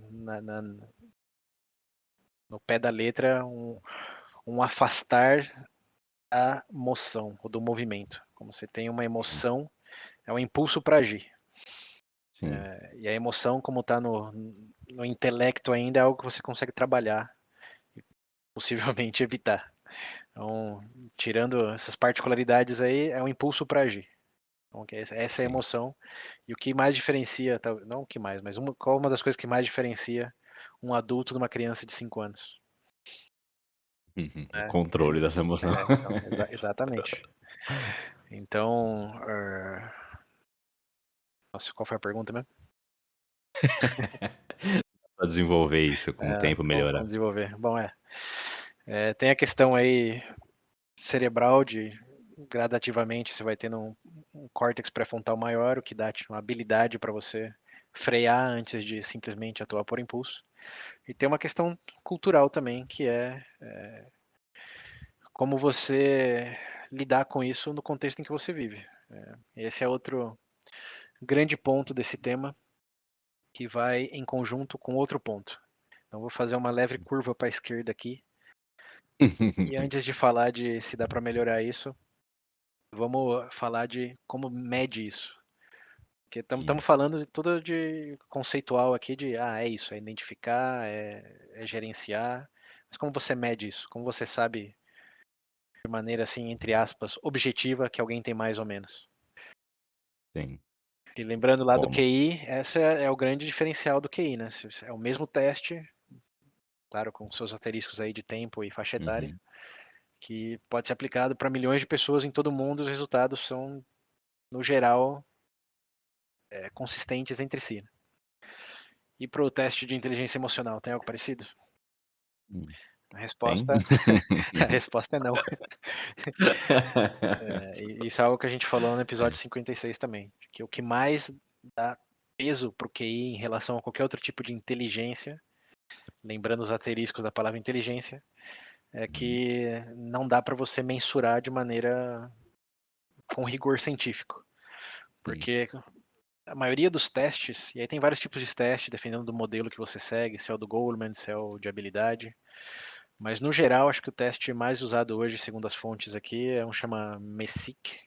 no pé da letra um afastar da moção ou do movimento. Como você tem uma uhum, emoção, é um impulso para agir. sim, E a emoção, como está no intelecto ainda, é algo que você consegue trabalhar e possivelmente evitar. Então, tirando essas particularidades aí, é um impulso para agir. Então, essa é a sim. emoção. E o que mais diferencia, não o que mais, mas qual uma das coisas que mais diferencia um adulto de uma criança de 5 anos? Uhum. O Né? controle dessa emoção. Então, exatamente. Então, nossa, qual foi a pergunta mesmo? Pra desenvolver isso com o tempo, Vamos melhorar. desenvolver. Bom, tem a questão aí cerebral de gradativamente você vai tendo um córtex pré-frontal maior, o que dá uma habilidade para você frear antes de simplesmente atuar por impulso. E tem uma questão cultural também, que é como você lidar com isso no contexto em que você vive. Esse é outro grande ponto desse tema, que vai em conjunto com outro ponto. Então, vou fazer uma leve curva para a esquerda aqui. E antes de falar de se dá para melhorar isso, vamos falar de como mede isso. Porque estamos falando de tudo de conceitual aqui, de é isso, é identificar, é gerenciar. Mas como você mede isso? Como você sabe de maneira assim, entre aspas, objetiva que alguém tem mais ou menos? Sim. E lembrando lá do Como? QI, essa é o grande diferencial do QI, né? É o mesmo teste, claro, com seus asteriscos aí de tempo e faixa etária, Uhum, que pode ser aplicado para milhões de pessoas em todo o mundo. Os resultados são, no geral, consistentes entre si. E para o teste de inteligência emocional, tem algo parecido? hum. A Tem? resposta, a resposta é não. E isso é algo que a gente falou no episódio 56 também, que o que mais dá peso para o QI em relação a qualquer outro tipo de inteligência, lembrando os asteriscos da palavra inteligência, é Uhum, que não dá para você mensurar de maneira com rigor científico, sim. porque a maioria dos testes, e aí tem vários tipos de testes, dependendo do modelo que você segue, se é o do Goldman, se é o de habilidade, mas no geral acho que o teste mais usado hoje, segundo as fontes aqui, é um chama MESIC,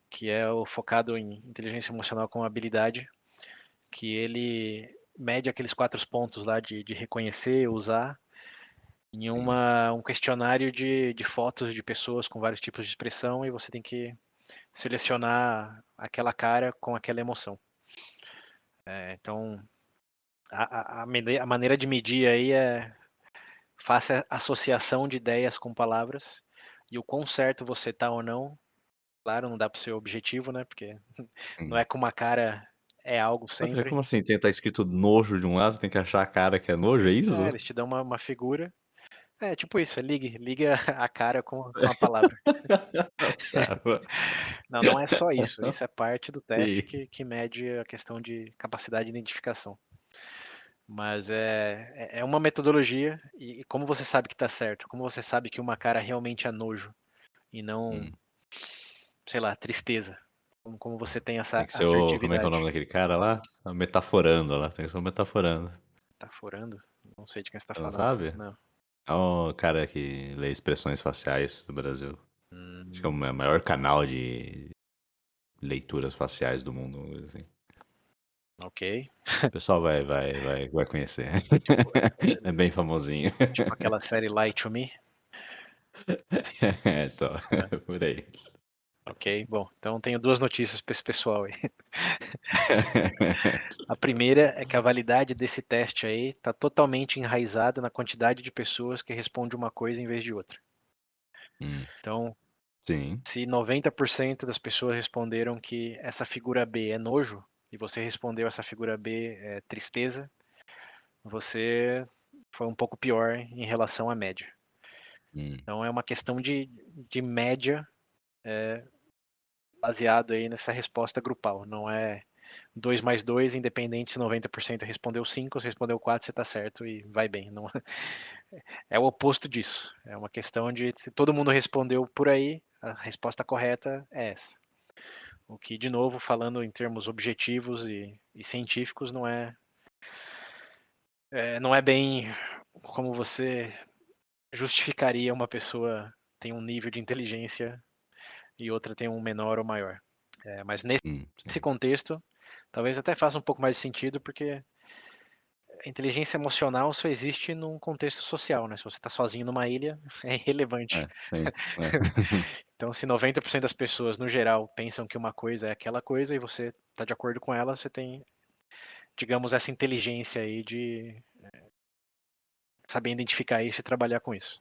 que é o focado em inteligência emocional com habilidade, que ele mede aqueles 4 pontos lá de reconhecer, usar, em Sim. um questionário de fotos de pessoas com vários tipos de expressão e você tem que selecionar aquela cara com aquela emoção. Então, a maneira de medir aí é faça associação de ideias com palavras e o quão certo você tá ou não. Claro, não dá para ser objetivo, né? Porque não é Hum, com uma cara é algo Mas pera, sempre. como assim? Tá escrito nojo de um lado, você tem que achar a cara que é nojo, é É, isso? eles te dão uma figura. É tipo isso, liga a cara com a palavra. Tá, Não, não é só isso. Isso é parte do teste sim. que mede a questão de capacidade de identificação. Mas é uma metodologia e como você sabe que está certo? Como você sabe que uma cara realmente é nojo e não, Hum. sei lá, tristeza? Como você tem essa Tem que ser o. Como é que é o assertividade? nome daquele cara lá? Metaforando lá. Tem que ser o metaforando. Tá furando? Não sei de quem você tá Você não falando. sabe? Não. É o cara que lê expressões faciais do Brasil. Acho que é o Hum, maior canal de leituras faciais do mundo, uma coisa assim. ok. O pessoal vai conhecer. É tipo, É bem famosinho. tipo aquela série Lie to Me. É, então, É, por aí. ok, bom. Então tenho duas notícias para esse pessoal aí. A primeira é que a validade desse teste aí está totalmente enraizada na quantidade de pessoas que respondem uma coisa em vez de outra. Hum, Então, sim. se 90% das pessoas responderam que essa figura B é nojo, e você respondeu essa figura B é tristeza, você foi um pouco pior em relação à média. Hum, Então é uma questão de média baseado aí nessa resposta grupal. Não é 2 mais 2, independente se 90% respondeu 5, se respondeu 4, você está certo e vai bem. Não, é o oposto disso. É uma questão de se todo mundo respondeu por aí, a resposta correta é essa. O que, de novo, falando em termos objetivos e científicos, não é bem como você justificaria uma pessoa tem um nível de inteligência e outra tem um menor ou maior. Mas nesse sim. contexto, talvez até faça um pouco mais de sentido, porque a inteligência emocional só existe num contexto social, né? Se você está sozinho numa ilha, é irrelevante. É, sim. É. Então, se 90% das pessoas, no geral, pensam que uma coisa é aquela coisa e você está de acordo com ela, você tem, digamos, essa inteligência aí de saber identificar isso e trabalhar com isso.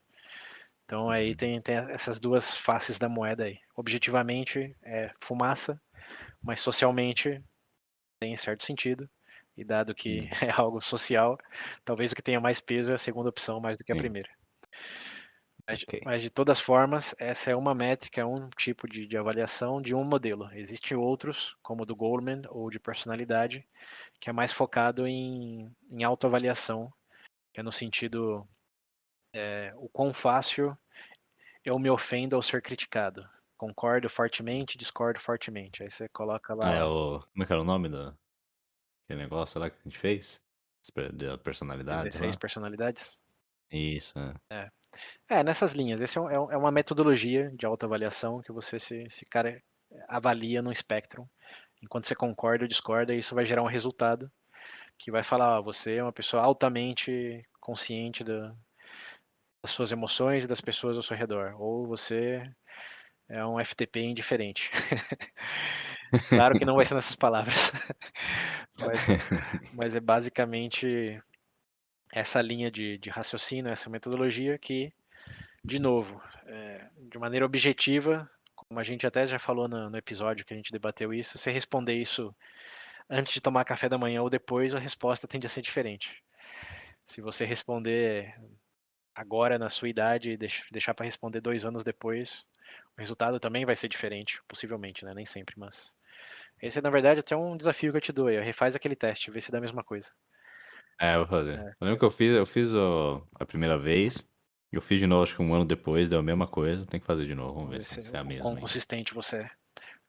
Então, aí Uhum, tem essas duas faces da moeda aí. Objetivamente, é fumaça, mas socialmente tem certo sentido. E dado que uhum, é algo social, talvez o que tenha mais peso é a segunda opção mais do que a sim. primeira. Mas, Ok. mas de todas formas, essa é uma métrica, é um tipo de avaliação de um modelo. Existem outros, como o do Goldman ou de personalidade, que é mais focado em autoavaliação, que é no sentido o quão fácil eu me ofendo ao ser criticado. Concordo fortemente, discordo fortemente. Aí você coloca Ah, é lá o. Como é que era o nome do aquele negócio lá que a gente fez? Da personalidades 16 lá? personalidades. Isso, é. É. Nessas linhas. Esse é uma metodologia de autoavaliação que você se cara avalia no espectro. Enquanto você concorda ou discorda, isso vai gerar um resultado que vai falar, ó, você é uma pessoa altamente consciente das suas emoções e das pessoas ao seu redor, ou você é um FTP indiferente. Claro que não vai ser nessas palavras, mas, mas é basicamente essa linha de raciocínio, essa metodologia que, de novo, de maneira objetiva, como a gente até já falou no episódio que a gente debateu isso, você responder isso antes de tomar café da manhã ou depois, a resposta tende a ser diferente. Se você responder agora na sua idade e deixar para responder 2 anos depois, o resultado também vai ser diferente, possivelmente, né? Nem sempre, mas. Esse é, na verdade, até um desafio que eu te dou aí. Refaz aquele teste, vê se dá a mesma coisa. É, eu vou fazer. É, Eu lembro que eu fiz a primeira vez. Eu fiz de novo, acho que um ano depois, deu a mesma coisa. Tem que fazer de novo, vamos vamos ver ver se é a o quão mesma ainda. consistente você é.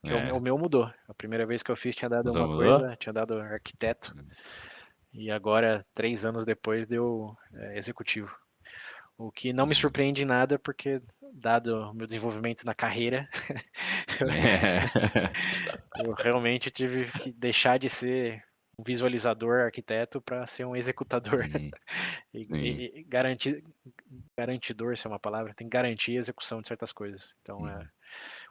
Porque o É. meu mudou. A primeira vez que eu fiz tinha dado Não uma mudou? coisa, tinha dado arquiteto, e agora, 3 anos depois, deu executivo. O que não me Hum. surpreende em nada, porque, dado o meu desenvolvimento na carreira, É. eu realmente tive que deixar de ser um visualizador arquiteto para ser um executador Hum, e, sim. e garantidor, se é uma palavra, tem que garantir a execução de certas coisas. Então, Uhum,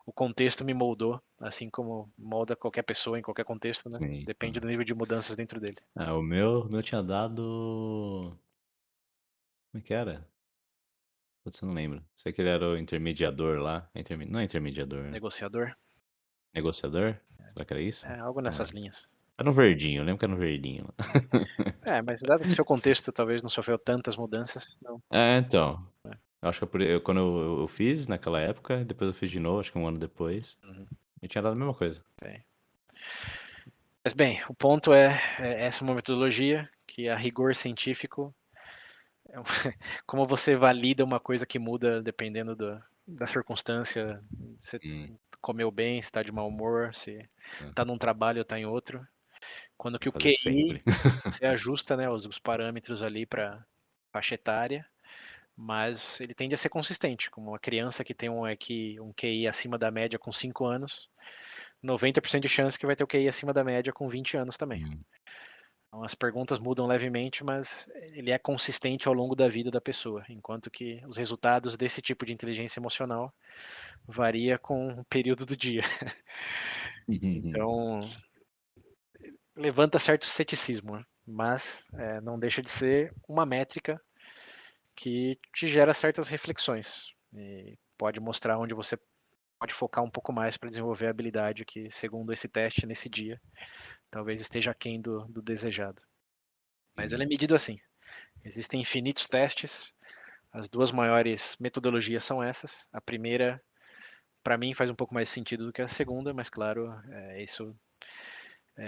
o contexto me moldou, assim como molda qualquer pessoa em qualquer contexto, né? sim. Depende Aham. do nível de mudanças dentro dele. Ah, o meu tinha dado. Como é que era? Putz, eu não lembro. Sei que ele era o intermediador lá. Não é intermediador, né? Negociador, Negociador? Será que era isso? algo Não nessas lembro. linhas. Era no verdinho, eu lembro que era no verdinho. Mas dado que seu contexto talvez não sofreu tantas mudanças, não. Então. É. Eu acho que quando eu fiz naquela época, depois eu fiz de novo, acho que um ano depois, Uhum, e tinha dado a mesma coisa. sim. Mas bem, o ponto é essa é uma metodologia que a rigor científico, como você valida uma coisa que muda dependendo da circunstância, você Hum, comeu bem, se está de mau humor, se é, está num trabalho ou está em outro. Quando que o fazer QI, sempre. você ajusta, né, os parâmetros ali para faixa etária, mas ele tende a ser consistente. Como uma criança que tem um QI acima da média com 5 anos, 90% de chance que vai ter o QI acima da média com 20 anos também. Hum, Então, as perguntas mudam levemente, mas ele é consistente ao longo da vida da pessoa, enquanto que os resultados desse tipo de inteligência emocional varia com o período do dia. Então, levanta certo ceticismo, né? Mas não deixa de ser uma métrica que te gera certas reflexões e pode mostrar onde você pode focar um pouco mais para desenvolver a habilidade que, segundo esse teste nesse dia, talvez esteja aquém do desejado. Mas ele é medido assim. Existem infinitos testes. As duas maiores metodologias são essas. A primeira, para mim, faz um pouco mais sentido do que a segunda, mas claro,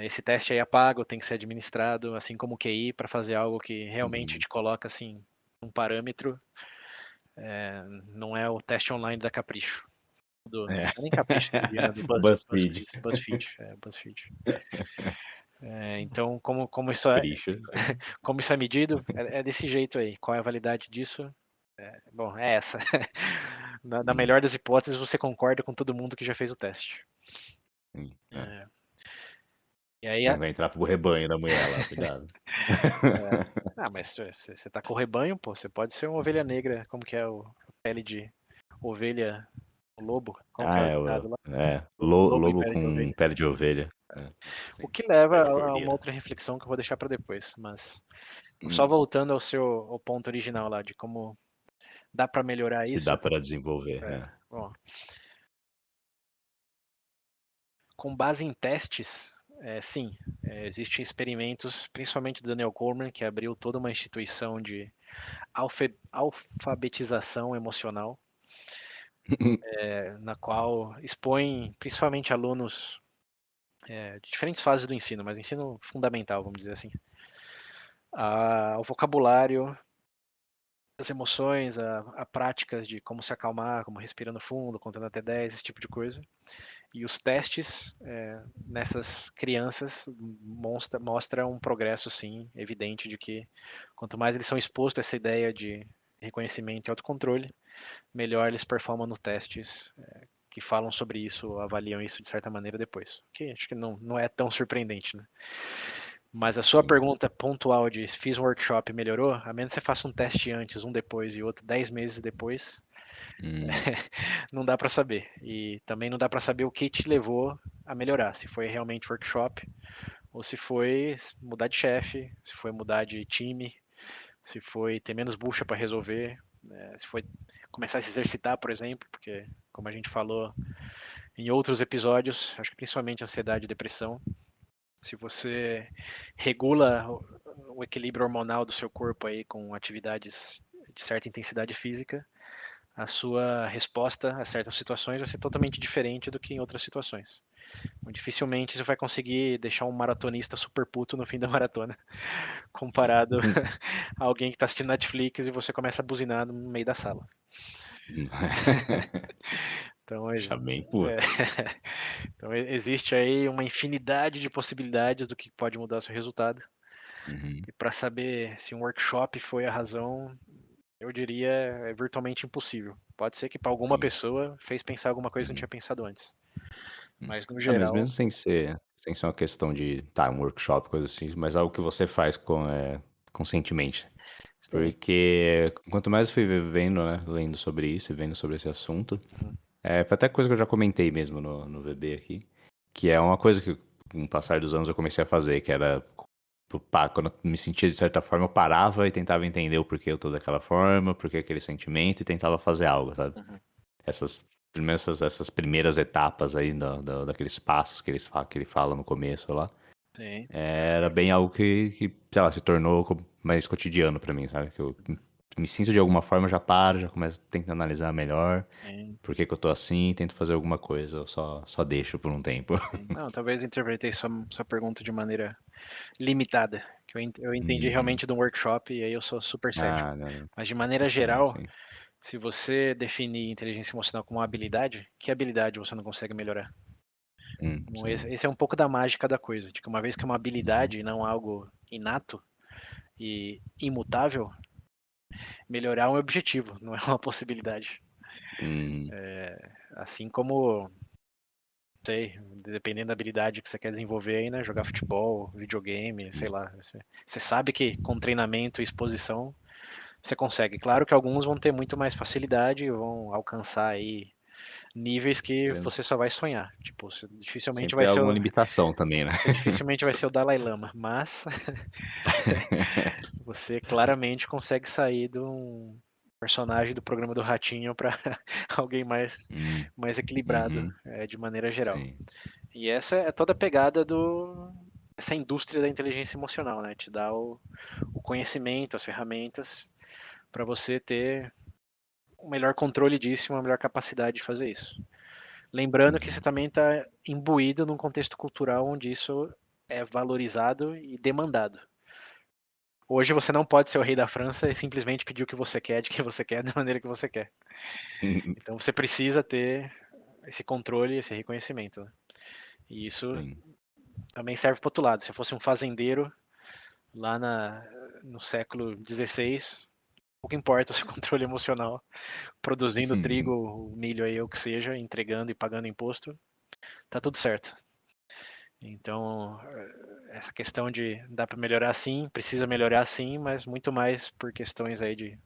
esse teste aí é pago, tem que ser administrado, assim como o QI, para fazer algo que realmente uhum. te coloca assim um parâmetro. Não é o teste online da Capricho. É. Não é nem Capricho esse dia, né? Do BuzzFeed. BuzzFeed. Então, Capricho. como isso é medido, é desse jeito aí. Qual é a validade disso? Bom, é essa. Na Hum, melhor das hipóteses, você concorda com todo mundo que já fez o teste. é. É, e aí, Vai entrar pro rebanho da mulher lá, cuidado. mas você tá com o rebanho, pô, você pode ser uma ovelha negra, como que é a pele de ovelha, o lobo, como que é o ditado lá? Lobo em Lobo pele de com ovelha. pele de ovelha. É, O sim. que leva Pele de a uma cordeiro. outra reflexão que eu vou deixar para depois, mas só Hum, voltando ao ponto original lá de como dá para melhorar se isso. dá para desenvolver. É. Bom, com base em testes, sim, existem experimentos, principalmente do Daniel Goleman, que abriu toda uma instituição de alfabetização emocional, na qual expõe principalmente alunos de diferentes fases do ensino, mas ensino fundamental, vamos dizer assim, ao vocabulário, as emoções, a práticas de como se acalmar, como respirando fundo, contando até 10, esse tipo de coisa. E os testes nessas crianças mostra um progresso, sim, evidente de que quanto mais eles são expostos a essa ideia de reconhecimento e autocontrole, melhor eles performam nos testes que falam sobre isso, avaliam isso de certa maneira depois. Que acho que não é tão surpreendente, né? Mas a sua Sim. pergunta pontual de fiz um workshop e melhorou, a menos que você faça um teste antes, um depois e outro 10 meses depois, Hum, não dá para saber. E também não dá para saber o que te levou a melhorar, se foi realmente workshop, ou se foi mudar de chefe, se foi mudar de time, se foi ter menos bucha para resolver, se foi começar a se exercitar, por exemplo, porque, como a gente falou em outros episódios, acho que principalmente ansiedade e depressão, se você regula o equilíbrio hormonal do seu corpo aí com atividades de certa intensidade física, a sua resposta a certas situações vai ser totalmente diferente do que em outras situações. Então, dificilmente você vai conseguir deixar um maratonista super puto no fim da maratona, comparado a alguém que está assistindo Netflix e você começa a buzinar no meio da sala. Então, Deixa bem é, puto. então existe aí uma infinidade de possibilidades do que pode mudar seu resultado. Uhum, E para saber se um workshop foi a razão, eu diria é virtualmente impossível. Pode ser que para alguma sim. pessoa fez pensar alguma coisa que não Uhum. tinha pensado antes. Mas no Ah, mas geral, mesmo sem ser uma questão de, tá, um workshop, coisa assim, mas algo que você faz conscientemente. sim. Porque quanto mais eu fui vendo, né, lendo sobre isso e vendo sobre esse assunto, Uhum, foi até coisa que eu já comentei mesmo no VB aqui, que é uma coisa que com o passar dos anos eu comecei a fazer, que era, quando eu me sentia de certa forma, eu parava e tentava entender o porquê eu tô daquela forma, porquê aquele sentimento e tentava fazer algo, sabe? uhum, Essas primeiras etapas aí daqueles passos que ele fala no começo lá. Sim, era bem algo que, sei lá, se tornou mais cotidiano pra mim, sabe? Que eu me sinto de alguma forma, já paro, já começo a tentar analisar melhor. sim, Por que que eu tô assim? Tento fazer alguma coisa, eu só deixo por um tempo. sim. Não, talvez eu interpretei sua pergunta de maneira limitada, que eu entendi Uhum. realmente de um workshop e aí eu sou super cético. Ah, não, Mas de maneira sim, geral, sim. se você definir inteligência emocional como uma habilidade, que habilidade você não consegue melhorar? Então, Sim. esse é um pouco da mágica da coisa, de que uma vez que é uma Uhum. habilidade e não algo inato e imutável, melhorar é um objetivo, não é uma possibilidade. Hum, Assim como, sei, dependendo da habilidade que você quer desenvolver aí, né, jogar futebol, videogame, sei sim. lá. Você sabe que com treinamento e exposição você consegue. Claro que alguns vão ter muito mais facilidade e vão alcançar aí níveis que Vendo? você só vai sonhar. Tipo, Sempre há alguma limitação também, né? você dificilmente vai ser o Dalai Lama, mas você claramente consegue sair de um personagem do programa do Ratinho para alguém Hum, mais equilibrado, uhum, de maneira geral. sim. E essa é toda a pegada do essa indústria da inteligência emocional, né? Te dá o conhecimento, as ferramentas para você ter o melhor controle disso, uma melhor capacidade de fazer isso. Lembrando que você Uhum. também está imbuído num contexto cultural onde isso é valorizado e demandado. Hoje você não pode ser o rei da França e simplesmente pedir o que você quer, de quem você quer, da maneira que você quer. Então você precisa ter esse controle, esse reconhecimento, né? E isso Sim. também serve para o outro lado. Se eu fosse um fazendeiro lá no século XVI, pouco importa o seu controle emocional, produzindo trigo, milho aí, ou o que seja, entregando e pagando imposto, tá tudo certo. Então, essa questão de dá para melhorar sim, precisa melhorar sim, mas muito mais por questões aí de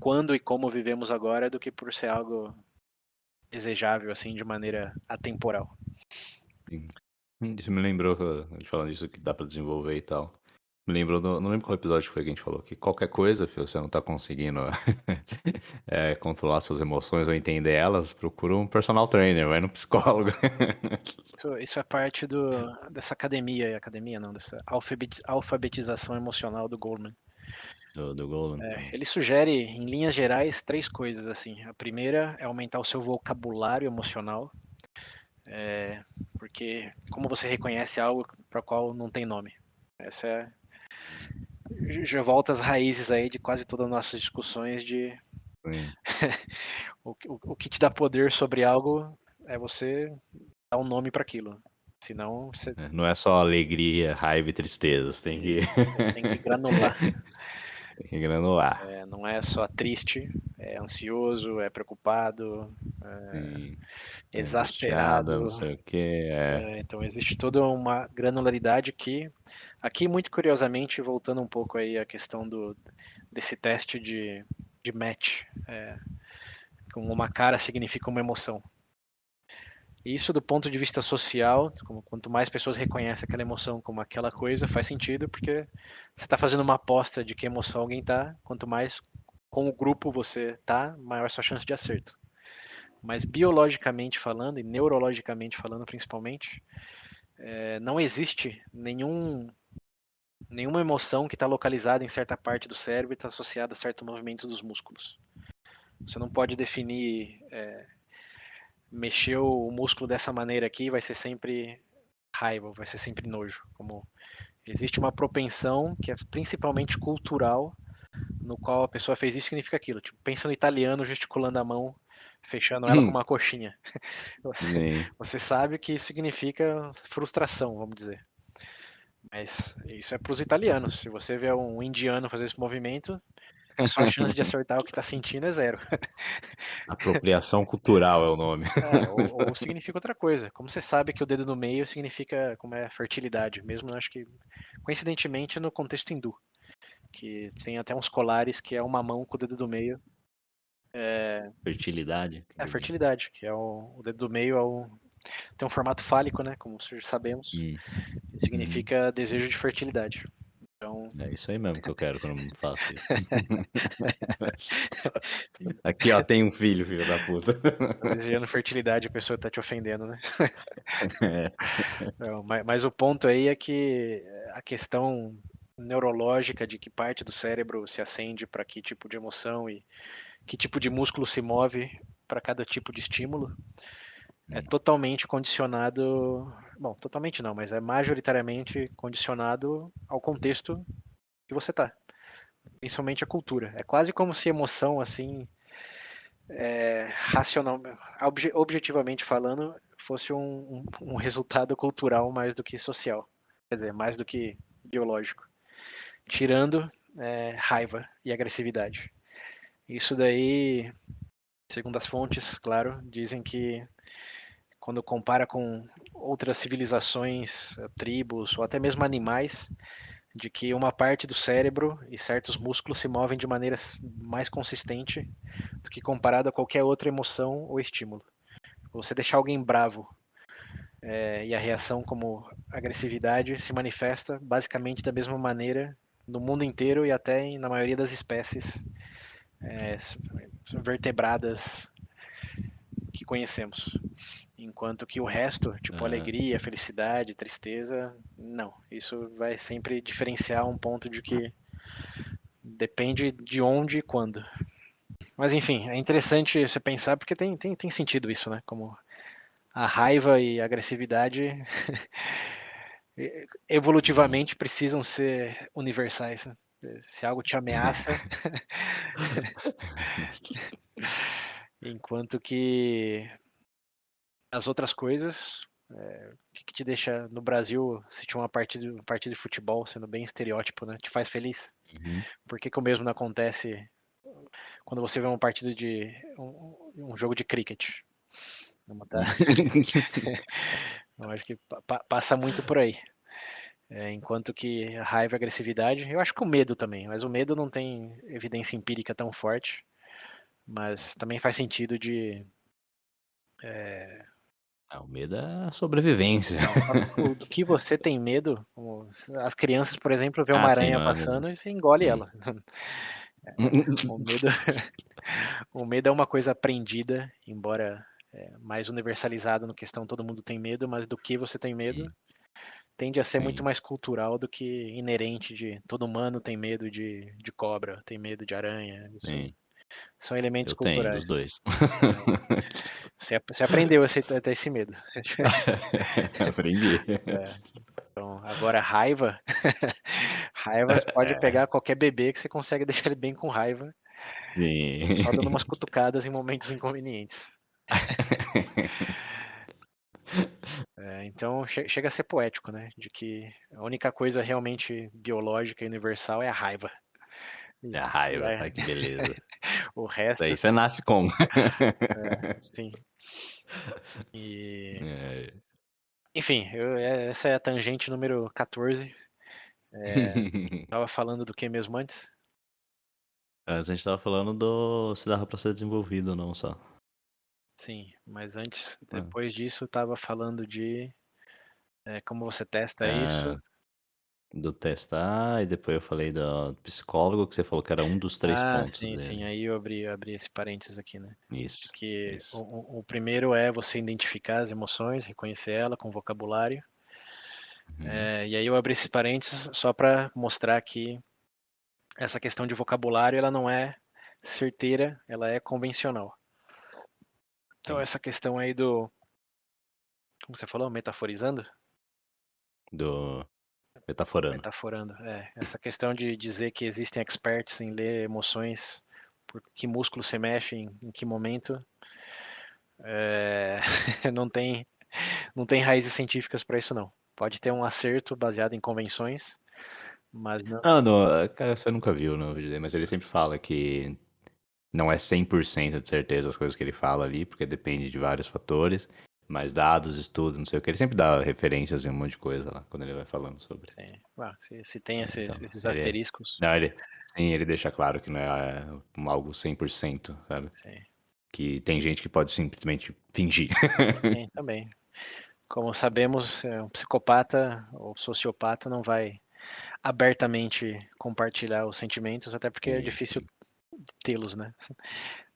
quando e como vivemos agora do que por ser algo desejável assim de maneira atemporal. Sim. Isso me lembrou, a gente falando disso que dá pra desenvolver e tal. Me lembrou, não lembro qual episódio foi que a gente falou, que qualquer coisa, filho, você não tá conseguindo controlar suas emoções ou entender elas, procura um personal trainer, vai no psicólogo. Isso é parte dessa academia não, dessa alfabetização emocional do Goldman. Do Golem. Ele sugere, em linhas gerais, três coisas assim. A primeira é aumentar o seu vocabulário emocional, porque como você reconhece algo para qual não tem nome? Essa é já volta às raízes aí de quase todas as nossas discussões de Sim. o que te dá poder sobre algo é você dar um nome para aquilo. Senão você Não é só alegria, raiva e tristeza, você tem que, tem que granular. tem que granular. Não é só triste, é ansioso, é preocupado, Sim. Tá angustiado, não exasperado. sei o que. Então existe toda uma granularidade que, aqui muito curiosamente, voltando um pouco aí à questão desse teste de match, como uma cara significa uma emoção. Isso do ponto de vista social, quanto mais pessoas reconhecem aquela emoção como aquela coisa, faz sentido, porque você está fazendo uma aposta de que emoção alguém tá, quanto mais com o grupo você tá, maior a sua chance de acerto. Mas biologicamente falando, e neurologicamente falando principalmente, não existe nenhuma emoção que está localizada em certa parte do cérebro e está associada a certos movimentos dos músculos. Você não pode definir, mexer o músculo dessa maneira aqui, vai ser sempre raiva, vai ser sempre nojo. Como existe uma propensão que é principalmente cultural, no qual a pessoa fez isso significa aquilo. Tipo, pensa no italiano gesticulando a mão, fechando ela com Hum, uma coxinha. sim. Você sabe que isso significa frustração, vamos dizer. Mas isso é para os italianos. Se você vê um indiano fazer esse movimento, sua chance de acertar o que está sentindo é zero. Apropriação cultural é o nome. Ou significa outra coisa. Como você sabe que o dedo no meio significa como é fertilidade, mesmo acho que coincidentemente no contexto hindu, que tem até uns colares que é uma mão com o dedo do meio, Fertilidade, é a entendi. fertilidade, que é o dedo do meio tem um formato fálico, né, como sabemos, Hum, e uhum. significa desejo de fertilidade. Então, É isso aí mesmo que eu quero quando eu faço isso. Aqui, ó, tem um filho da puta. Tá desejando fertilidade, a pessoa tá te ofendendo, né? É. Não, mas o ponto aí é que a questão neurológica de que parte do cérebro se acende para que tipo de emoção e que tipo de músculo se move para cada tipo de estímulo é totalmente condicionado, bom, totalmente não, mas é majoritariamente condicionado ao contexto que você tá, principalmente a cultura. É quase como se emoção, assim, racional, objetivamente falando, fosse um resultado cultural mais do que social, quer dizer, mais do que biológico, tirando raiva e agressividade. Isso daí, segundo as fontes, claro, dizem que quando compara com outras civilizações, tribos ou até mesmo animais, de que uma parte do cérebro e certos músculos se movem de maneira mais consistente do que comparado a qualquer outra emoção ou estímulo. Você deixar alguém bravo e a reação como agressividade se manifesta basicamente da mesma maneira no mundo inteiro e até na maioria das espécies vertebradas que conhecemos. Enquanto que o resto, tipo alegria, felicidade, tristeza, não. Isso vai sempre diferenciar um ponto de que depende de onde e quando. Mas enfim, é interessante você pensar porque tem sentido isso, né? Como a raiva e a agressividade evolutivamente precisam ser universais, né? Se algo te ameaça, enquanto que as outras coisas, o que te deixa no Brasil, se tinha uma partida de futebol, sendo bem estereótipo, né? Te faz feliz? Uhum. Por que o mesmo não acontece quando você vê uma partida de um jogo de cricket? Vamos tá? Eu acho que passa muito por aí. Enquanto que a raiva e a agressividade, eu acho que o medo também, mas o medo não tem evidência empírica tão forte, mas também faz sentido de. O medo é a sobrevivência. Não, só do que você tem medo, como as crianças, por exemplo, vê uma Ah, sim, aranha não é mesmo. passando e você engole Hum. ela. O medo, o medo é uma coisa aprendida, embora mais universalizado no questão todo mundo tem medo, mas do que você tem medo Sim, tende a ser muito sim, mais cultural do que inerente de todo humano tem medo de cobra, tem medo de aranha. Isso sim. são elementos Eu tenho culturais. dos dois. Você aprendeu a ter esse medo. Aprendi. Então, agora raiva, raiva você pode É, pegar qualquer bebê que você consegue deixar ele bem com raiva, só dando sim. umas cutucadas em momentos inconvenientes. Então chega a ser poético, né? De que a única coisa realmente biológica e universal é a raiva. É a E raiva. Ai, que beleza. o Daí resto, você nasce como? sim. E, É. enfim, essa é a tangente número 14. Tava falando do que mesmo antes? Antes a gente tava falando do se dava pra ser desenvolvido ou não só. Sim, mas antes, Ah, depois disso, tava falando de como você testa isso. ah, do testar, e depois eu falei do psicólogo, que você falou que era um dos 3 Ah, pontos sim, sim. dele. Aí eu abri esse parênteses aqui, né? De Isso, que isso. o primeiro é você identificar as emoções, reconhecer ela com vocabulário. Uhum. E aí eu abri esse parênteses só para mostrar que essa questão de vocabulário ela não é certeira, ela é convencional. Então Sim. essa questão aí como você falou, metaforizando? Do metaforando. Metaforando, essa questão de dizer que existem experts em ler emoções, por que músculo se mexe, em que momento, é, não tem, não tem raízes científicas para isso não. Pode ter um acerto baseado em convenções, mas não. Ah, não, cara, você nunca viu no vídeo dele, mas ele sempre fala que não é 100% de certeza as coisas que ele fala ali, porque depende de vários fatores, mas dados, estudos, não sei o que, ele sempre dá referências em um monte de coisa lá, quando ele vai falando sobre. Sim, se tem Então, esses ele, asteriscos, não, ele deixa claro que não é algo 100%, sabe? sim, Que tem gente que pode simplesmente fingir. tem também. Como sabemos, um psicopata ou sociopata não vai abertamente compartilhar os sentimentos, até porque é Sim, difícil sim. tê-los, né?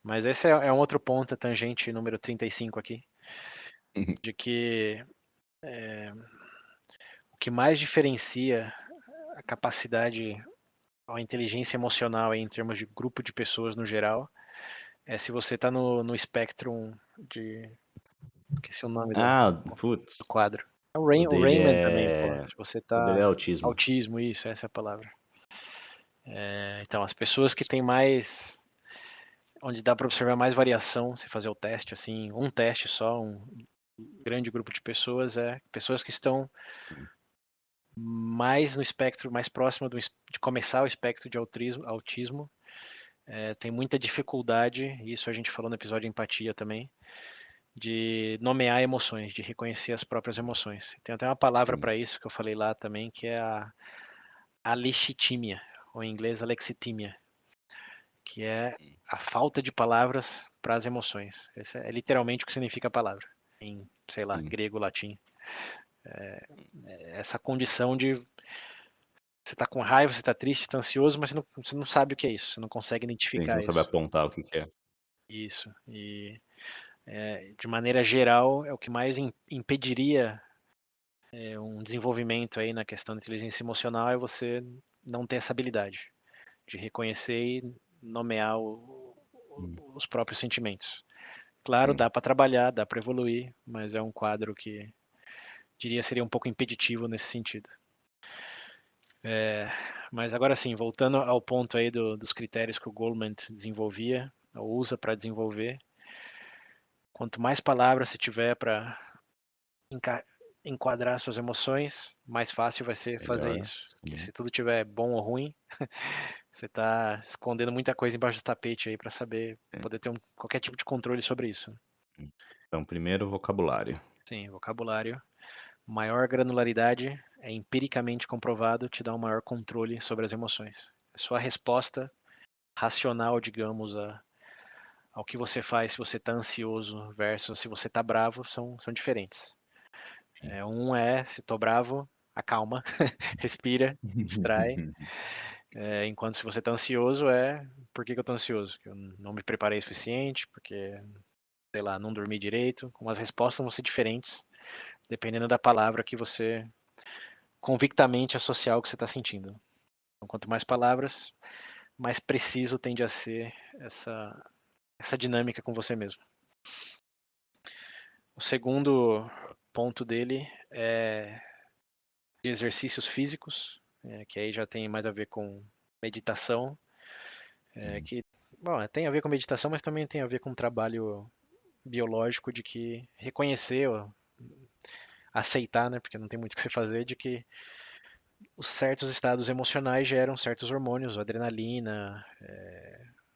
Mas esse é um outro ponto, a tangente número 35 aqui, de que o que mais diferencia a capacidade, a inteligência emocional aí, em termos de grupo de pessoas no geral, é se você está no espectrum de... Esqueci o nome Ah, do putz. quadro. É O O dele Raymond também, pô. é. Se você O dele tá... é autismo. Autismo, isso, essa é a palavra. Então, as pessoas que têm mais... Onde dá para observar mais variação, se fazer o teste, assim, um teste só, um grande grupo de pessoas, é pessoas que estão mais no espectro, mais próximo de começar o espectro de autismo, tem muita dificuldade, isso a gente falou no episódio de empatia também, de nomear emoções, de reconhecer as próprias emoções. Tem até uma palavra Sim. para isso que eu falei lá também, que é a alexitimia, ou em inglês alexitimia, que é a falta de palavras para as emoções. Esse é literalmente o que significa a palavra, em, sei lá, Sim. grego, latim. Essa condição de você está com raiva, você está triste, está ansioso, mas você não sabe o que é isso, você não consegue A gente não identificar sabe isso. apontar o que que é. Isso. E de maneira geral, é o que mais impediria um desenvolvimento aí na questão da inteligência emocional é você não ter essa habilidade de reconhecer e nomear Hum, os próprios sentimentos. Claro, Sim. dá para trabalhar, dá para evoluir, mas é um quadro que diria seria um pouco impeditivo nesse sentido. Mas agora sim, voltando ao ponto aí dos critérios que o Goleman desenvolvia, ou usa para desenvolver, quanto mais palavras você tiver para enquadrar suas emoções, mais fácil vai ser fazer Melhor. isso. Porque Sim. se tudo tiver bom ou ruim, você está escondendo muita coisa embaixo do tapete aí para saber, Sim. poder ter qualquer tipo de controle sobre isso. Então, primeiro, vocabulário. Sim, vocabulário. Maior granularidade é empiricamente comprovado, te dá um maior controle sobre as emoções. A sua resposta racional, digamos, ao que você faz se você está ansioso versus se você está bravo são diferentes. Sim. Se estou bravo, acalma, respira, distrai. Enquanto se você está ansioso, por que eu estou ansioso? Que eu não me preparei o suficiente, porque, sei lá, não dormi direito. As respostas vão ser diferentes, dependendo da palavra que você convictamente associar o que você está sentindo. Então, quanto mais palavras, mais preciso tende a ser essa dinâmica com você mesmo. O segundo ponto dele é de exercícios físicos, que aí já tem mais a ver com meditação, Sim. que bom, tem a ver com meditação, mas também tem a ver com trabalho biológico de que reconhecer, aceitar, né, porque não tem muito o que você fazer, de que os certos estados emocionais geram certos hormônios, adrenalina,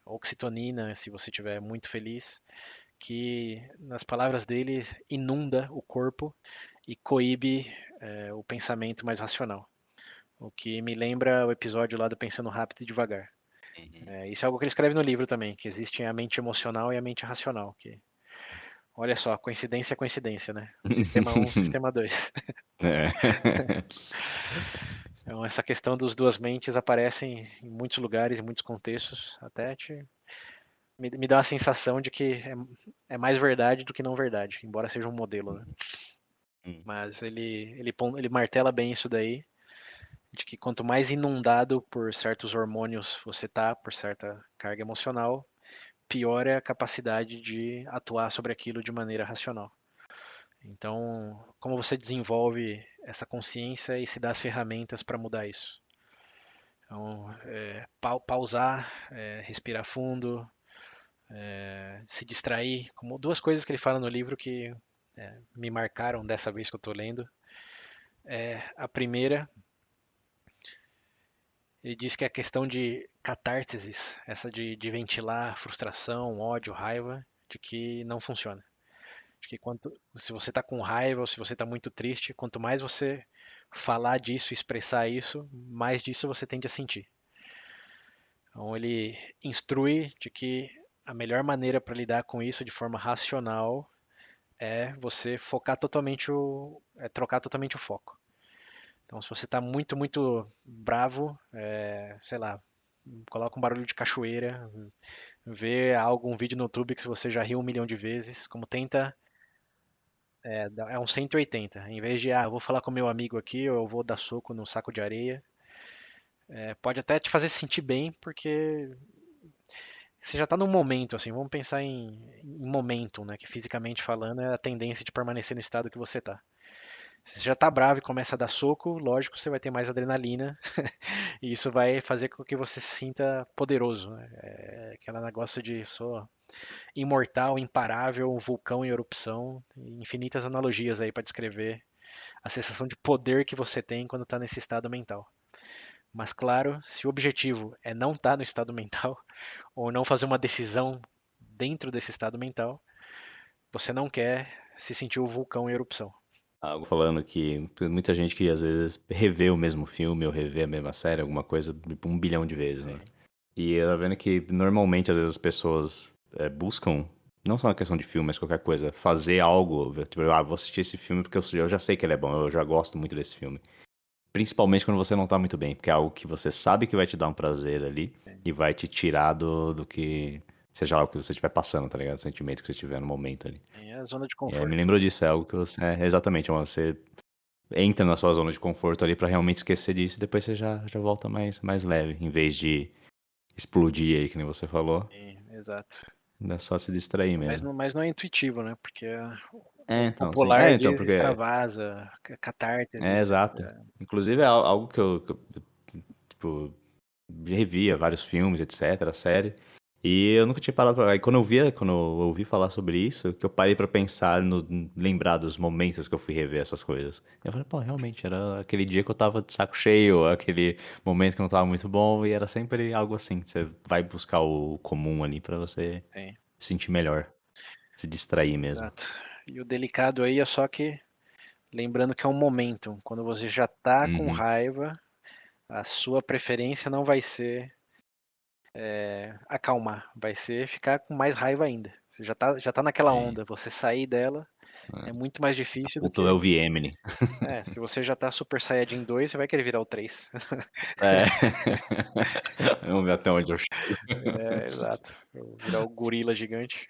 oxitonina, se você estiver muito feliz, que, nas palavras dele, inunda o corpo e coíbe o pensamento mais racional. O que me lembra o episódio lá do Pensando Rápido e Devagar. Uhum. Isso é algo que ele escreve no livro também, que existe a mente emocional e a mente racional. Olha só, coincidência é coincidência, né? Sistema 1, sistema 2. É. Então, essa questão das duas mentes aparece em muitos lugares, em muitos contextos, me dá a sensação de que é mais verdade do que não verdade, embora seja um modelo, né? Hum. Mas ele martela bem isso daí, de que quanto mais inundado por certos hormônios você tá, por certa carga emocional, pior é a capacidade de atuar sobre aquilo de maneira racional. Então, como você desenvolve essa consciência e se dá as ferramentas para mudar isso? Então, pausar, respirar fundo, se distrair, como duas coisas que ele fala no livro que me marcaram dessa vez que eu estou lendo. A primeira, ele diz que a questão de catártesis, essa de ventilar frustração, ódio, raiva, de que não funciona. De que se você está com raiva ou se você está muito triste, quanto mais você falar disso, expressar isso, mais disso você tende a sentir. Então ele instrui de que a melhor maneira para lidar com isso de forma racional é você focar totalmente trocar totalmente o foco. Então, se você está muito, muito bravo, sei lá, coloca um barulho de cachoeira, vê algum vídeo no YouTube que você já riu 1 milhão de vezes, como tenta, é um 180. Em vez de, vou falar com meu amigo aqui, ou eu vou dar soco no saco de areia, pode até te fazer sentir bem, porque você já está num momento, assim, vamos pensar em momento, né, que fisicamente falando é a tendência de permanecer no estado que você está. Se você já está bravo e começa a dar soco, lógico, você vai ter mais adrenalina e isso vai fazer com que você se sinta poderoso, né? É aquele negócio de sou imortal, imparável, um vulcão em erupção, infinitas analogias aí para descrever a sensação de poder que você tem quando está nesse estado mental. Mas claro, se o objetivo é não estar no estado mental ou não fazer uma decisão dentro desse estado mental, você não quer se sentir o vulcão em erupção. Algo falando que tem muita gente que às vezes revê o mesmo filme ou revê a mesma série, alguma coisa, tipo, 1 bilhão de vezes, né? Sim, E eu tô vendo que normalmente às vezes as pessoas buscam, não só na questão de filme, mas qualquer coisa, fazer algo, tipo, vou assistir esse filme porque eu já sei que ele é bom, eu já gosto muito desse filme. Principalmente quando você não tá muito bem, porque é algo que você sabe que vai te dar um prazer ali sim. e vai te tirar do que, seja lá o que você estiver passando, tá ligado? O sentimento que você tiver no momento ali. É a zona de E aí me conforto. lembrou disso, é algo que você, exatamente, você entra na sua zona de conforto ali pra realmente esquecer disso e depois você já volta mais leve, em vez de explodir aí, que nem você falou, Sim, exato. é só se distrair Mas mesmo. não é intuitivo, né? Porque É, o então, sim. polar É, então, diz porque. extravasa, catártese. É, exato. Inclusive é algo que eu, tipo, revia vários filmes, etc, série. E eu nunca tinha parado pra. Aí quando eu ouvi falar sobre isso, que eu parei pra pensar, lembrar dos momentos que eu fui rever essas coisas. Eu falei, pô, realmente, era aquele dia que eu tava de saco cheio, aquele momento que não tava muito bom, e era sempre algo assim. Você vai buscar o comum ali pra você Sim, se sentir melhor, se distrair mesmo. exato. E o delicado aí é só que, lembrando que é um momento, quando você já tá com Uhum. raiva, a sua preferência não vai ser acalmar, vai ser ficar com mais raiva ainda. Você já tá naquela Sim. onda, você sair dela é muito mais A difícil do puta é que. o VMN. Se você já tá Super Saiyajin 2, você vai querer virar o 3. É. Vamos ver até onde eu chego. Exato. Virar o gorila gigante.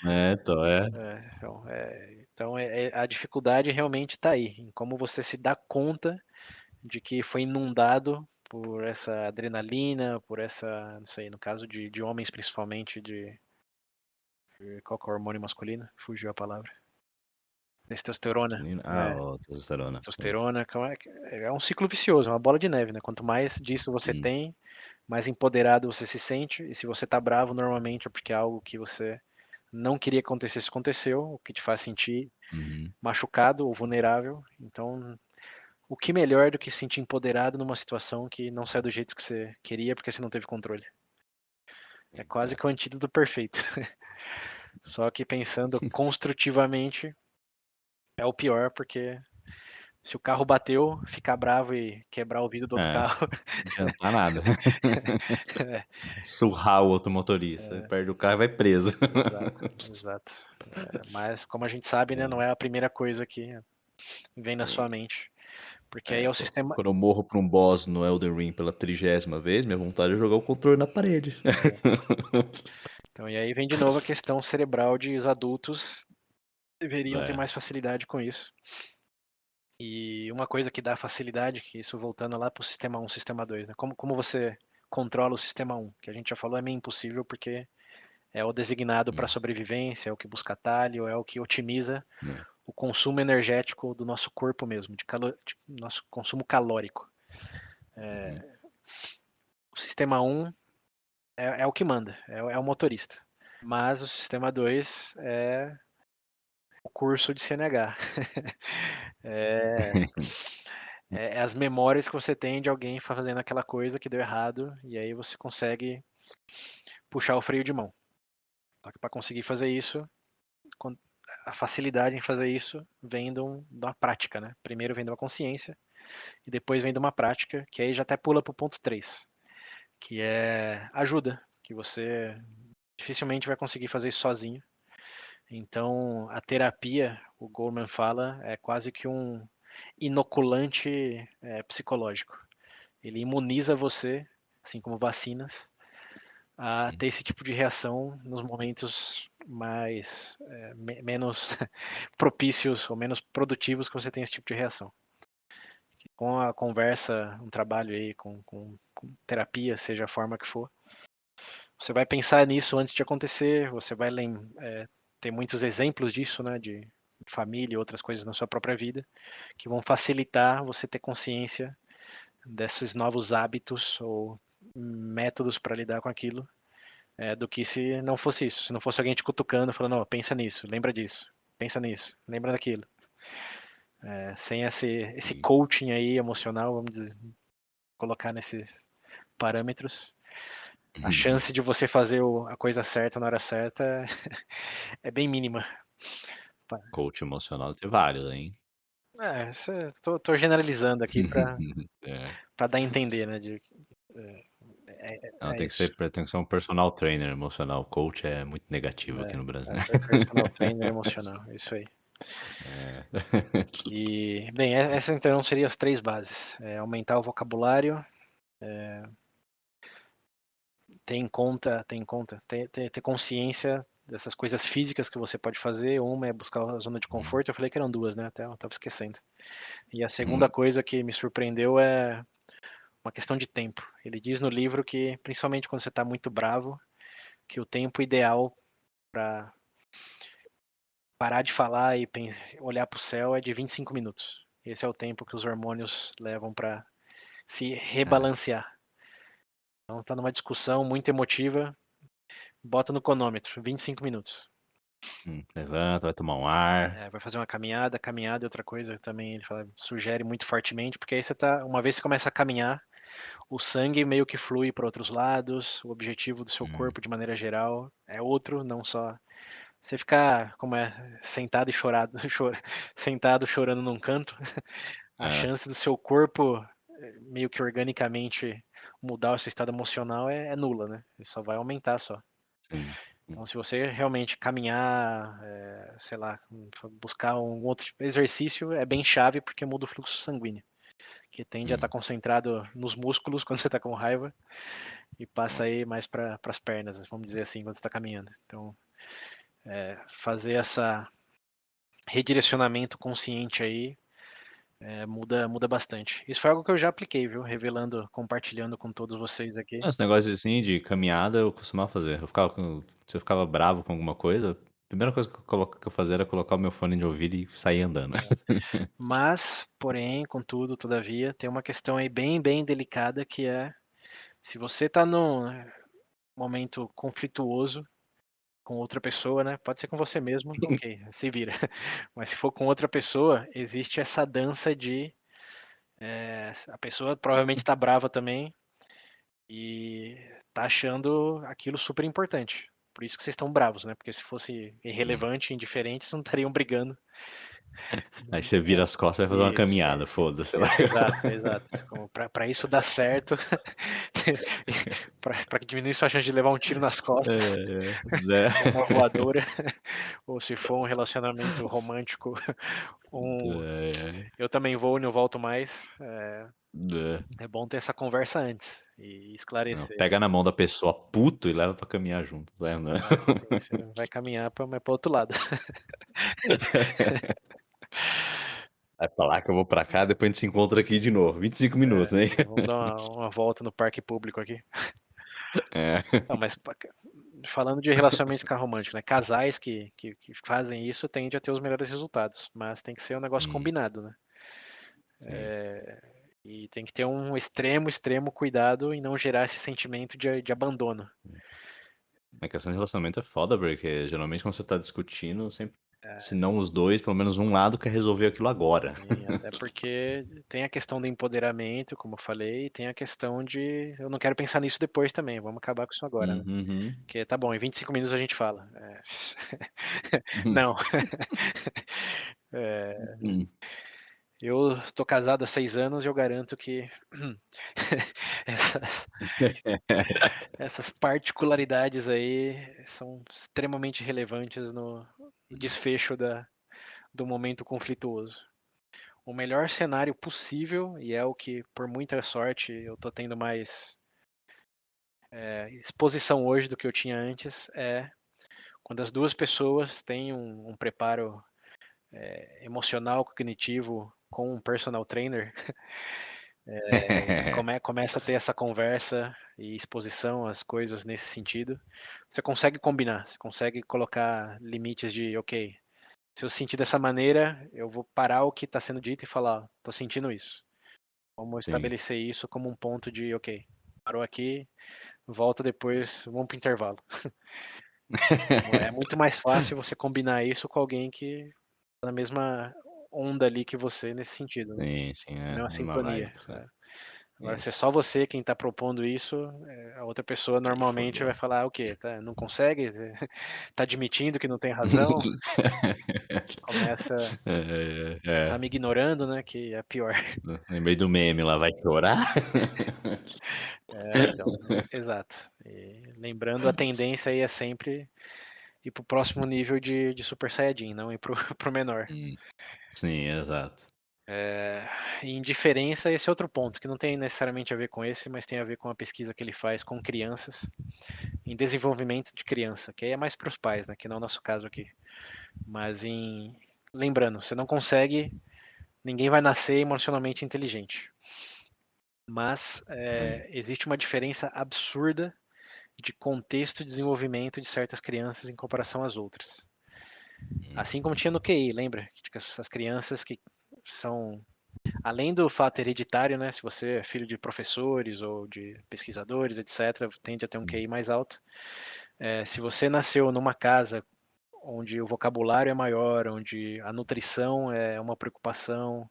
É, então, é. Então, a dificuldade realmente está aí, em como você se dá conta de que foi inundado por essa adrenalina, por essa, não sei, no caso de homens principalmente, qual que é o hormônio masculino? Fugiu a palavra. Testosterona. É, Ó, testosterona. testosterona, que é um ciclo vicioso, é uma bola de neve, né? Quanto mais disso você Sim. tem, mais empoderado você se sente, e se você tá bravo, normalmente é porque é algo que você não queria que acontecesse, aconteceu, o que te faz sentir Uhum. machucado ou vulnerável. Então, o que melhor do que se sentir empoderado numa situação que não saiu do jeito que você queria porque você não teve controle? É quase que o Exato. antídoto perfeito. Só que pensando construtivamente, é o pior, porque se o carro bateu, ficar bravo e quebrar o vidro do outro É, carro. não adianta nada. É, Surrar o outro motorista. Perde o carro e vai preso. exato, exato. Mas como a gente sabe, né, não É, é a primeira coisa que vem na sua é, mente. Porque aí é o pô, sistema. quando eu morro pra um boss no Elden Ring pela 30ª vez, minha vontade é jogar o controle na parede. Então, e aí vem de novo a questão cerebral de os adultos deveriam ter É. mais facilidade com isso. E uma coisa que dá facilidade, que isso voltando lá para o sistema 1, sistema 2, né? Como você controla o sistema 1, que a gente já falou é meio impossível porque é o designado para Hum, sobrevivência, é o que busca atalho, é o que otimiza é. o consumo energético do nosso corpo mesmo, de nosso consumo calórico. Uhum. O sistema 1 é o que manda, é o motorista. Mas o sistema 2 é o curso de CNH. É as memórias que você tem de alguém fazendo aquela coisa que deu errado, e aí você consegue puxar o freio de mão. Só que para conseguir fazer isso, a facilidade em fazer isso vem de uma prática, né? Primeiro vem de uma consciência, e depois vem de uma prática, que aí já até pula para o ponto 3, que é ajuda, que você dificilmente vai conseguir fazer isso sozinho. Então, a terapia, o Goleman fala, é quase que um inoculante psicológico. Ele imuniza você assim como vacinas, a ter esse tipo de reação nos momentos mais menos propícios ou menos produtivos que você tem esse tipo de reação. Com a conversa, um trabalho aí com terapia, seja a forma que for, você vai pensar nisso antes de acontecer, você vai ter muitos exemplos disso, né, de família e outras coisas na sua própria vida, que vão facilitar você ter consciência desses novos hábitos ou métodos para lidar com aquilo, do que se não fosse isso. Se não fosse alguém te cutucando, falando, oh, pensa nisso, lembra disso, pensa nisso, lembra daquilo. Sem esse Sim. coaching aí emocional, vamos dizer, colocar nesses parâmetros, a chance de você fazer a coisa certa na hora certa é bem mínima. Coach emocional tem vários, hein? Tô generalizando aqui para É. dar a entender, né? É, Não, é isso. tem que ser um personal trainer emocional. Coach é muito negativo aqui no Brasil. Personal trainer emocional, isso aí. É. E, bem, essas então seriam as 3 bases. Aumentar o vocabulário, ter consciência dessas coisas físicas que você pode fazer. Uma é buscar a zona de Hum, conforto. Eu falei que eram 2, né? Até eu tava esquecendo. E a segunda hum, coisa que me surpreendeu é uma questão de tempo. Ele diz no livro que, principalmente quando você está muito bravo, que o tempo ideal para parar de falar e olhar para o céu é de 25 minutos. Esse é o tempo que os hormônios levam para se é. rebalancear. Então está numa discussão muito emotiva, bota no cronômetro, 25 minutos. Levanta, vai tomar um ar. Vai fazer uma caminhada, caminhada é outra coisa também, ele fala, sugere muito fortemente, porque aí uma vez que você começa a caminhar, o sangue meio que flui para outros lados, o objetivo do seu Hum, corpo de maneira geral é outro, não só você ficar como sentado e chorado, sentado chorando num canto, a é, chance do seu corpo meio que organicamente mudar o seu estado emocional é nula, né? Ele só vai aumentar só. sim. Então, se você realmente caminhar, sei lá, buscar um outro tipo de exercício, é bem chave porque muda o fluxo sanguíneo, que tende a estar Hum, concentrado nos músculos quando você está com raiva e passa aí mais para as pernas, vamos dizer assim, quando você está caminhando. Então, fazer essa redirecionamento consciente aí muda bastante. Isso foi algo que eu já apliquei, viu? Revelando, compartilhando com todos vocês aqui. Esse negócio assim de caminhada eu costumava fazer. Se eu ficava bravo com alguma coisa, a primeira coisa que eu fazia era colocar o meu fone de ouvido e sair andando. Mas, porém, contudo, todavia, tem uma questão aí bem, bem delicada que é se você está num momento conflituoso com outra pessoa, né? Pode ser com você mesmo, ok, se vira. Mas se for com outra pessoa, existe essa dança de a pessoa provavelmente está brava também e tá achando aquilo super importante. Por isso que vocês estão bravos, né? Porque se fosse Hum. irrelevante, indiferente, vocês não estariam brigando. Aí você vira as costas e vai fazer uma Isso, caminhada, foda-se lá. exato, exato. Como pra isso dar certo, pra diminuir sua chance de levar um tiro nas costas, É, ou uma voadora, ou se for um relacionamento romântico, um é, eu também vou e não volto mais. é. É bom ter essa conversa antes e Não, esclarecer. pega na mão da pessoa puto e leva pra caminhar junto. Vai andando. Sim, você vai caminhar mas para outro lado. Vai pra lá que eu vou pra cá, depois a gente se encontra aqui de novo. 25 minutos, hein? Vamos dar uma volta no parque público aqui. É. Não, mas falando de relacionamento romântico, né? Casais que fazem isso tendem a ter os melhores resultados, mas tem que ser um negócio Hum, combinado, né? sim. E tem que ter um extremo, extremo cuidado em não gerar esse sentimento de abandono. A questão de relacionamento é foda, porque geralmente quando você tá discutindo, sempre, se não os dois, pelo menos um lado quer resolver aquilo agora. Sim, até porque tem a questão do empoderamento, como eu falei, e tem a questão de eu não quero pensar nisso depois também, vamos acabar com isso agora, né? Uhum. Porque tá bom, em 25 minutos a gente fala. Não. É, Hum. eu tô casado há 6 anos e eu garanto que essas, essas particularidades aí são extremamente relevantes no desfecho do momento conflituoso. O melhor cenário possível, e é o que, por muita sorte, eu tô tendo mais exposição hoje do que eu tinha antes é quando as duas pessoas têm um preparo emocional, cognitivo com um personal trainer, começa a ter essa conversa e exposição às coisas nesse sentido. Você consegue combinar, você consegue colocar limites de, ok, se eu sentir dessa maneira, eu vou parar o que está sendo dito e falar, ó, tô sentindo isso. Vamos Sim. estabelecer isso como um ponto de, ok, parou aqui, volta depois, vamos para o intervalo. É muito mais fácil você combinar isso com alguém que tá na mesma onda ali que você nesse sentido, né? Sim, sim, Na é. mesma Mesma vibe. sintonia. Né? Agora, se é Isso. só você quem está propondo isso, a outra pessoa Aí normalmente vai fodeu. falar o quê? Tá, não consegue? Tá admitindo que não tem razão? Começa, tá me ignorando, né? Que é pior. Lembrei do meme lá, vai chorar? Então, exato. E lembrando, a tendência aí é sempre ir pro próximo nível de Super Saiyajin, não ir pro menor. Hum, sim, exato. E indiferença, esse é outro ponto, que não tem necessariamente a ver com esse, mas tem a ver com a pesquisa que ele faz com crianças, em desenvolvimento de criança, que aí é mais para os pais, né, que não é o nosso caso aqui. Mas lembrando, você não consegue, ninguém vai nascer emocionalmente inteligente. Mas Sim. existe uma diferença absurda de contexto de desenvolvimento de certas crianças em comparação às outras. Assim como tinha no QI, lembra? Que essas crianças que são, além do fato hereditário, né? Se você é filho de professores ou de pesquisadores, etc., tende a ter um QI mais alto. Se você nasceu numa casa onde o vocabulário é maior, onde a nutrição é uma preocupação,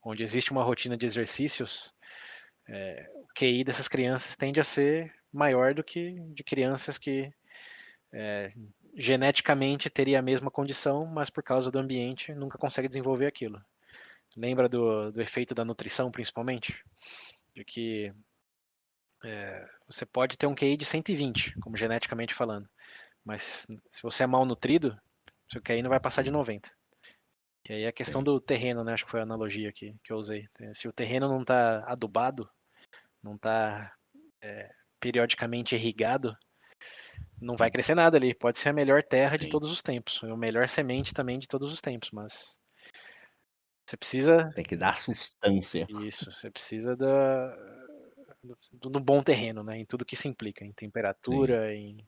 onde existe uma rotina de exercícios, o QI dessas crianças tende a ser maior do que de crianças que geneticamente teria a mesma condição, mas por causa do ambiente nunca consegue desenvolver aquilo. Lembra do efeito da nutrição, principalmente? De que você pode ter um QI de 120, como geneticamente falando, mas se você é mal nutrido, seu QI não vai passar de 90. Que aí é a questão Sim, do terreno, né? Acho que foi a analogia que eu usei. Se o terreno não está adubado, não está periodicamente irrigado, não vai crescer nada ali. Pode ser a melhor terra de sim. todos os tempos, a melhor semente também de todos os tempos, mas você precisa Tem que dar sustância. isso, você precisa do bom terreno, né? Em tudo que se implica, em Sim. temperatura, em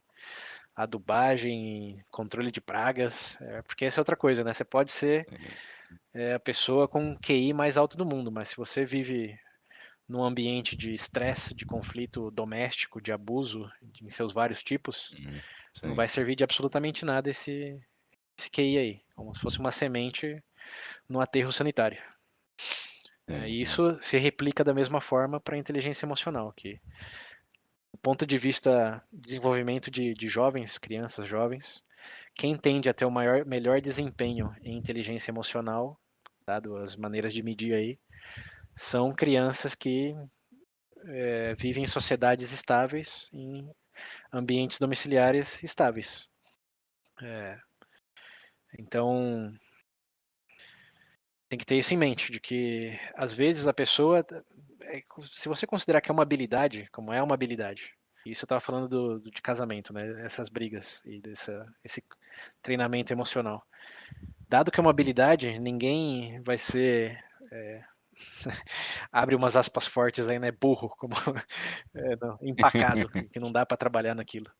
adubagem, em controle de pragas, porque essa é outra coisa, né? Você pode ser a pessoa com QI mais alto do mundo, mas se você vive num ambiente de estresse, de conflito doméstico, de abuso, em seus vários tipos, não Sim. vai servir de absolutamente nada esse QI aí, como se fosse uma semente no aterro sanitário. Sim, E sim. isso se replica da mesma forma para a inteligência emocional, que do ponto de vista de desenvolvimento de jovens, crianças jovens, quem tende a ter o melhor desempenho em inteligência emocional, dado as maneiras de medir aí, são crianças que vivem em sociedades estáveis, em ambientes domiciliares estáveis. Então, tem que ter isso em mente, de que às vezes a pessoa, se você considerar que é uma habilidade, como é uma habilidade, isso eu estava falando de casamento, né? Essas brigas e esse treinamento emocional. Dado que é uma habilidade, ninguém vai ser abre umas aspas fortes aí, né? Burro, como não, empacado, que não dá para trabalhar naquilo.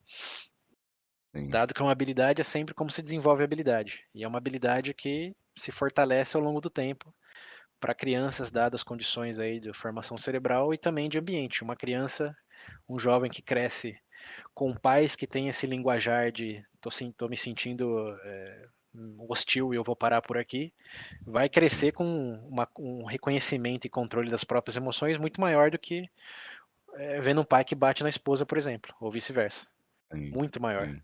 Sim. Dado que é uma habilidade, é sempre como se desenvolve a habilidade. E é uma habilidade que se fortalece ao longo do tempo para crianças, dadas as condições aí de formação cerebral e também de ambiente. Uma criança, um jovem que cresce com pais que têm esse linguajar de tô me sentindo hostil e eu vou parar por aqui, vai crescer com um reconhecimento e controle das próprias emoções muito maior do que vendo um pai que bate na esposa, por exemplo, ou vice-versa. Sim. Muito maior. Sim.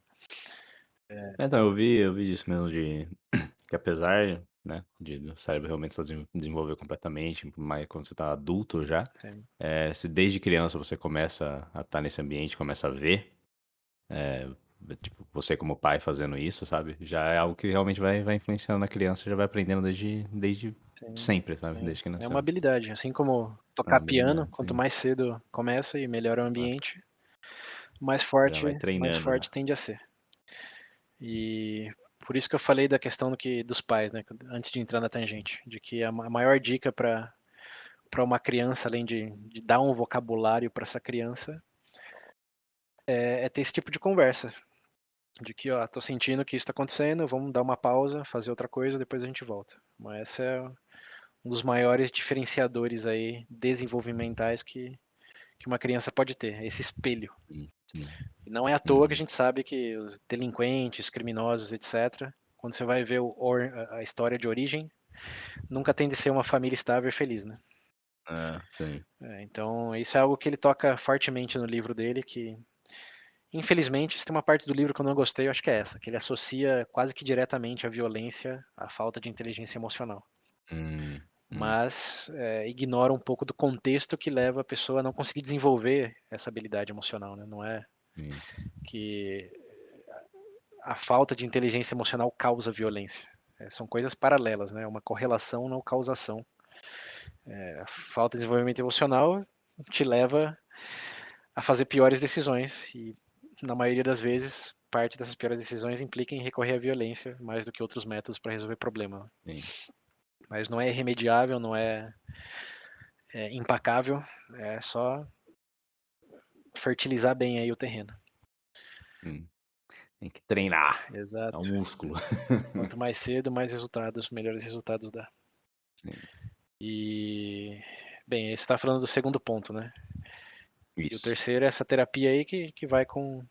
Então, eu vi disso mesmo de que apesar, né, de o cérebro realmente só desenvolver completamente, mas quando você tá adulto já, Sim, se desde criança você começa a estar nesse ambiente, começa a ver, é, tipo, você como pai fazendo isso, sabe? Já é algo que realmente vai influenciando na criança, já vai aprendendo desde sim, sempre, sabe? sim. Desde que É uma nasceu. habilidade. Assim como É uma tocar piano, habilidade, quanto sim. mais cedo começa e melhora o Exato. ambiente, Já vai mais treinando, né? forte tende a ser. E por isso que eu falei da questão dos pais, né? Antes de entrar na tangente, de que a maior dica para uma criança, além de dar um vocabulário para essa criança, é ter esse tipo de conversa. De que, ó, tô sentindo que isso está acontecendo, vamos dar uma pausa, fazer outra coisa, depois a gente volta. Mas esse é um dos maiores diferenciadores aí desenvolvimentais que uma criança pode ter, esse espelho. Sim. E não é à toa que a Uhum. gente sabe que os delinquentes, criminosos, etc., quando você vai ver a história de origem, nunca tem de ser uma família estável e feliz, né? Sim. Então, isso é algo que ele toca fortemente no livro dele, que infelizmente, se tem uma parte do livro que eu não gostei, eu acho que é essa, que ele associa quase que diretamente a violência à falta de inteligência emocional. Hum, hum, Mas ignora um pouco do contexto que leva a pessoa a não conseguir desenvolver essa habilidade emocional, né? Não é sim. que a falta de inteligência emocional causa violência. São coisas paralelas, né? Uma correlação, não causação. A falta de desenvolvimento emocional te leva a fazer piores decisões e, na maioria das vezes, parte dessas piores decisões implica em recorrer à violência mais do que outros métodos para resolver problema. Sim. Mas não é irremediável, não é impacável, é só fertilizar bem aí o terreno. Hum. Tem que treinar. É Exato. um músculo. Quanto mais cedo, mais resultados, melhores resultados dá. Sim. E, bem, você está falando do segundo ponto, né? E o Isso. terceiro é essa terapia aí que vai com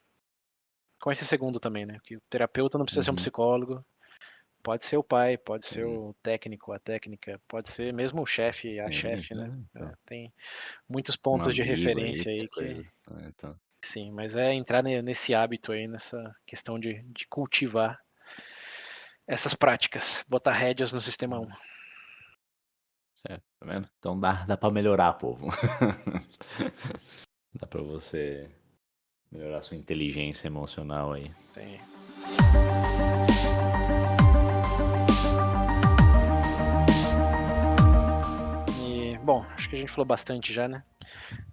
esse segundo também, né? Que o terapeuta não precisa ser um Uhum. psicólogo, pode ser o pai, pode ser Sim. o técnico, a técnica, pode ser mesmo o chefe, a Sim, chefe, né? então. Tem muitos Um pontos de amigo aí, referência qualquer aí que, coisa. Então. sim, mas é entrar nesse hábito aí, nessa questão de cultivar essas práticas, botar rédeas no sistema 1. Certo, tá vendo? Então dá pra melhorar, povo. Dá pra você melhorar sua inteligência emocional aí. Tem. E, bom, acho que a gente falou bastante já, né?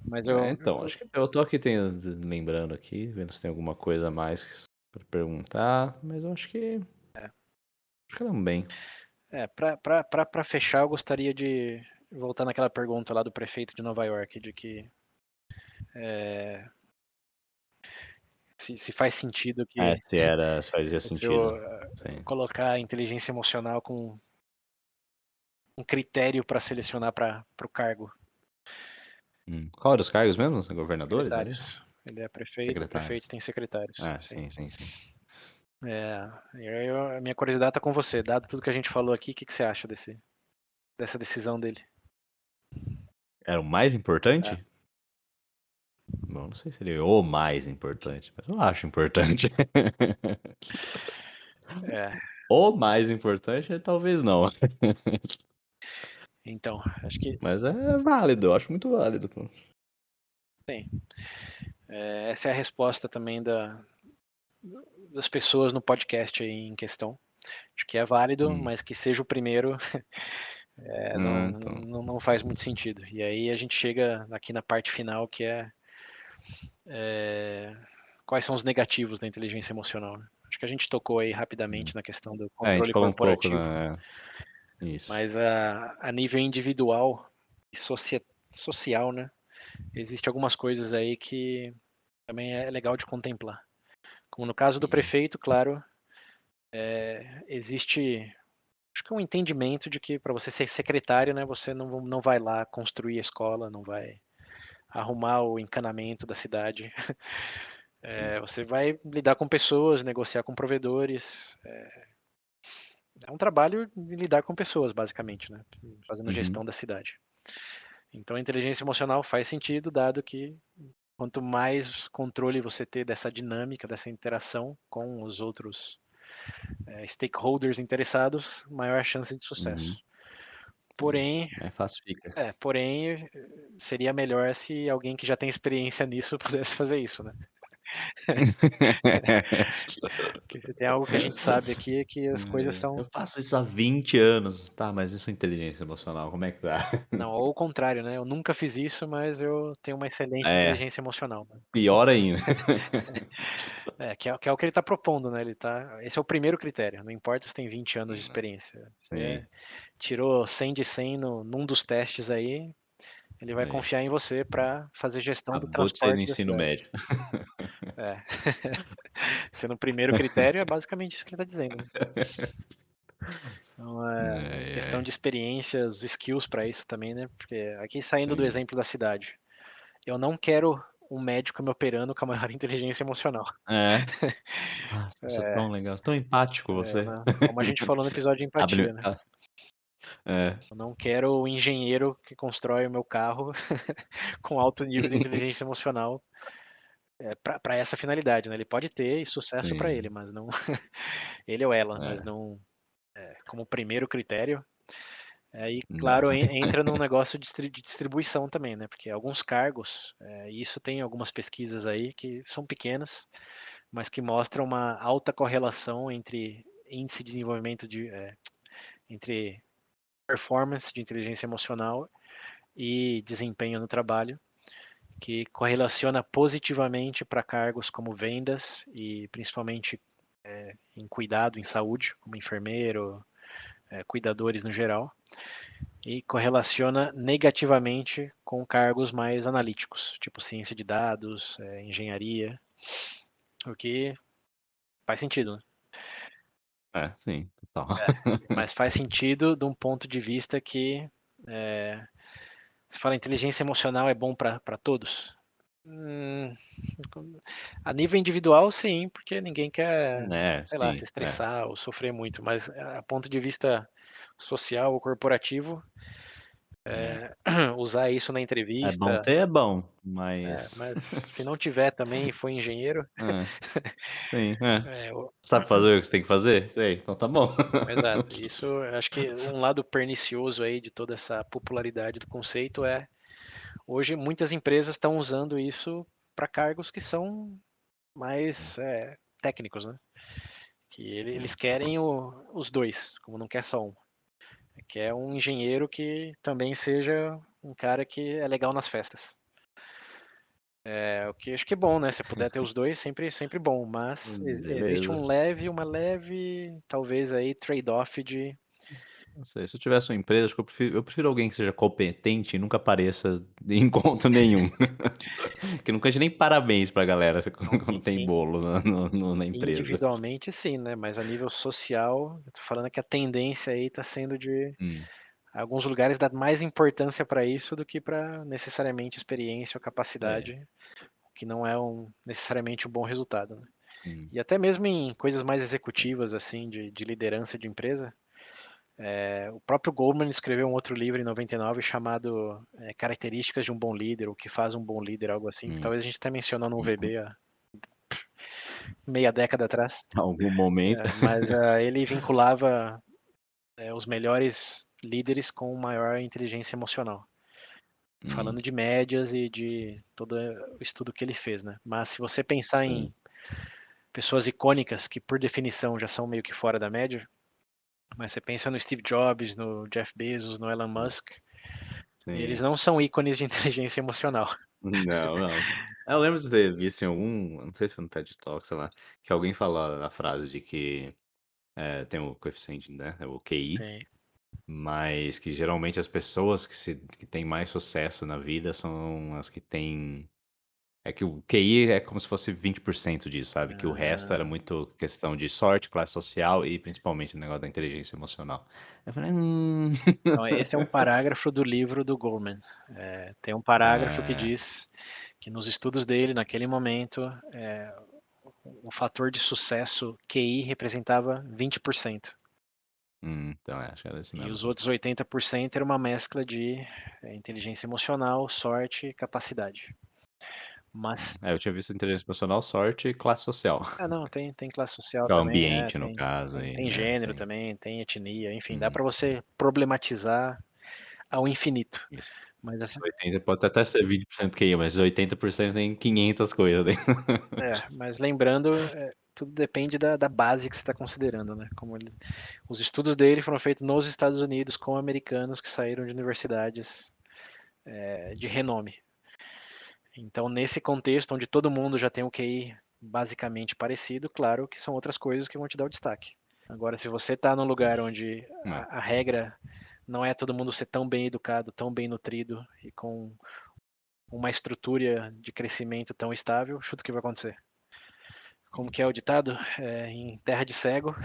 Mas Então, acho que eu tô aqui lembrando aqui, vendo se tem alguma coisa a mais pra perguntar, mas eu acho que falamos bem. pra fechar, eu gostaria de voltar naquela pergunta lá do prefeito de Nova York, de que se faz sentido que Se fazia você sentido. Sim. colocar a inteligência emocional com um critério para selecionar para o cargo. Qual era os cargos mesmo? Os governadores ali? Secretários. Ele é prefeito, o prefeito Secretários. tem secretários. Sim. Sim, sim, sim. A minha curiosidade está com você. Dado tudo que a gente falou aqui, o que você acha dessa decisão dele? Era o mais É, importante? Bom, não sei se ele é o mais importante, mas eu acho importante. é, O mais importante, talvez não. então, acho que Mas é válido, eu acho muito válido, pô. tem. Essa é a resposta também das pessoas no podcast aí em questão. Acho que é válido, Hum, mas que seja o primeiro então. não faz muito sentido. E aí a gente chega aqui na parte final, que é quais são os negativos da inteligência emocional, né? Acho que a gente tocou aí Hum. rapidamente na questão do A gente controle falou um pouco, corporativo, né? Isso. mas a nível individual e social, né, existe algumas coisas aí que também é legal de contemplar. Como no caso do Hum, prefeito, claro, existe acho que é um entendimento de que para você ser secretário, né, você não vai lá construir a escola, não vai arrumar o encanamento da cidade. sim. Você vai lidar com pessoas, negociar com provedores. É um trabalho de lidar com pessoas, basicamente, né? Fazendo Uhum, gestão da cidade. Então, a inteligência emocional faz sentido, dado que quanto mais controle você ter dessa dinâmica, dessa interação com os outros stakeholders interessados, maior a chance de uhum. sucesso. Sim. Porém, Mais fácil fica. seria melhor se alguém que já tem experiência nisso pudesse fazer isso, né? Porque se tem algo que a gente sabe aqui é que as coisas Eu são faço isso há 20 anos. Tá, mas e sua inteligência emocional, como é que tá? não, ou o contrário, né, eu nunca fiz isso, mas eu tenho uma excelente É, inteligência emocional, né. pior ainda. É, que é o que ele está propondo, né, ele tá esse é o primeiro critério, não importa se tem 20 anos de experiência, você Sim, tirou 100 de 100 no num dos testes aí, ele vai aí. confiar em você para fazer gestão do Acabou de sair do transporte da ensino cidade. médio. É. Sendo o primeiro critério, é basicamente isso que ele está dizendo, né. Então, Ai, questão ai. de experiência, os skills para isso também, né, porque aqui saindo do Sim. exemplo da cidade, eu não quero um médico me operando com a maior inteligência emocional. É. Ah, você é É, tão legal, tão empático eu você. não como a gente falou no episódio de Abre empatia, né, é, eu não quero o engenheiro que constrói o meu carro com alto nível de inteligência emocional, pra essa finalidade, né, ele pode ter e sucesso para ele, sim, mas não ele ou ela, mas é, não, como primeiro critério. Aí, não. claro, entra num negócio de distribuição também, né, porque alguns cargos, e isso tem algumas pesquisas aí que são pequenas, mas que mostram uma alta correlação entre índice de desenvolvimento entre performance de inteligência emocional e desempenho no trabalho, que correlaciona positivamente para cargos como vendas e principalmente, em cuidado em saúde, como enfermeiro, cuidadores no geral. E correlaciona negativamente com cargos mais analíticos, tipo ciência de dados, engenharia, o que faz sentido, né? É, sim, total. Mas faz sentido de um ponto de vista que é, você fala inteligência emocional é bom para todos. Hum, a nível individual, sim, porque ninguém quer, É, sei lá, se sim, é. estressar ou sofrer muito, mas a ponto de vista social ou corporativo, É. usar isso na É bom entrevista. ter, é bom, É, mas mas se não tiver também e for engenheiro, é, sim, é. é, Sabe fazer o que você tem que fazer? Sei, então tá bom. exato. Isso eu acho que um lado pernicioso aí de toda essa popularidade do conceito é hoje muitas empresas estão usando isso para cargos que são mais técnicos, né? Que eles É, querem os dois, como não quer só um. Quer um engenheiro que também seja um cara que é legal nas festas. O que acho que é bom, né, se puder ter os 2 sempre bom, mas existe beleza. uma leve, talvez aí trade-off de Não sei, se eu tivesse uma empresa, acho que eu prefiro alguém que seja competente e nunca apareça em encontro nenhum. Que não cante nem parabéns pra galera não, quando tem bolo na empresa. individualmente sim, né, mas a nível social, eu tô falando que a tendência aí tá sendo de Hum, alguns lugares dar mais importância para isso do que para necessariamente experiência ou é, capacidade, o que não é necessariamente um bom resultado, né. hum, E até mesmo em coisas mais executivas, assim, de liderança de empresa. O próprio Goldman escreveu um outro livro em 99 chamado Características de um Bom Líder, o que faz um bom líder, algo assim, que hum. talvez a gente até mencionou no Uhum. VB há meia década atrás. Algum momento. Mas ele vinculava os melhores líderes com maior inteligência emocional, Hum, falando de médias e de todo o estudo que ele fez, né? Mas se você pensar sim, em pessoas icônicas que por definição já são meio que fora da média, mas você pensa no Steve Jobs, no Jeff Bezos, no Elon sim, Musk, eles sim. não são ícones de inteligência emocional. Não, não. Eu lembro de ter visto em algum, não sei se foi no TED Talk, sei lá, que alguém falou a frase de que, tem o coeficiente, né, o QI, Sim. mas que geralmente as pessoas que têm mais sucesso na vida são as que têm que o QI é como se fosse 20% disso, sabe, que o resto era Ah, muito questão de sorte, classe social e principalmente o negócio da inteligência emocional. Eu falei: então, esse é um parágrafo do livro do Goldman. Tem um parágrafo que Ah, diz que nos estudos dele, naquele momento, o fator de sucesso QI representava 20%. então acho que era isso E mesmo. os outros 80% era uma mescla de inteligência emocional, sorte e capacidade. Mas, Eu tinha visto inteligência emocional, sorte e classe social. não, tem classe social Que é o também, ambiente, no tem, caso, tem, aí, tem né, gênero sim. também, tem etnia, enfim, dá Uhum. para você problematizar ao infinito. Isso. Mas Esses assim, 80 pode até ser 20% QI, mas 80% tem 500 coisas dentro. mas lembrando, tudo depende da base que você está considerando, né? Os estudos dele foram feitos nos Estados Unidos com americanos que saíram de universidades de renome. Então, nesse contexto, onde todo mundo já tem um QI basicamente parecido, claro que são outras coisas que vão te dar o destaque. Agora, se você está num lugar onde É. a regra não é todo mundo ser tão bem educado, tão bem nutrido e com uma estrutura de crescimento tão estável, chuta o que vai acontecer. Como que é o ditado? Em terra de cego.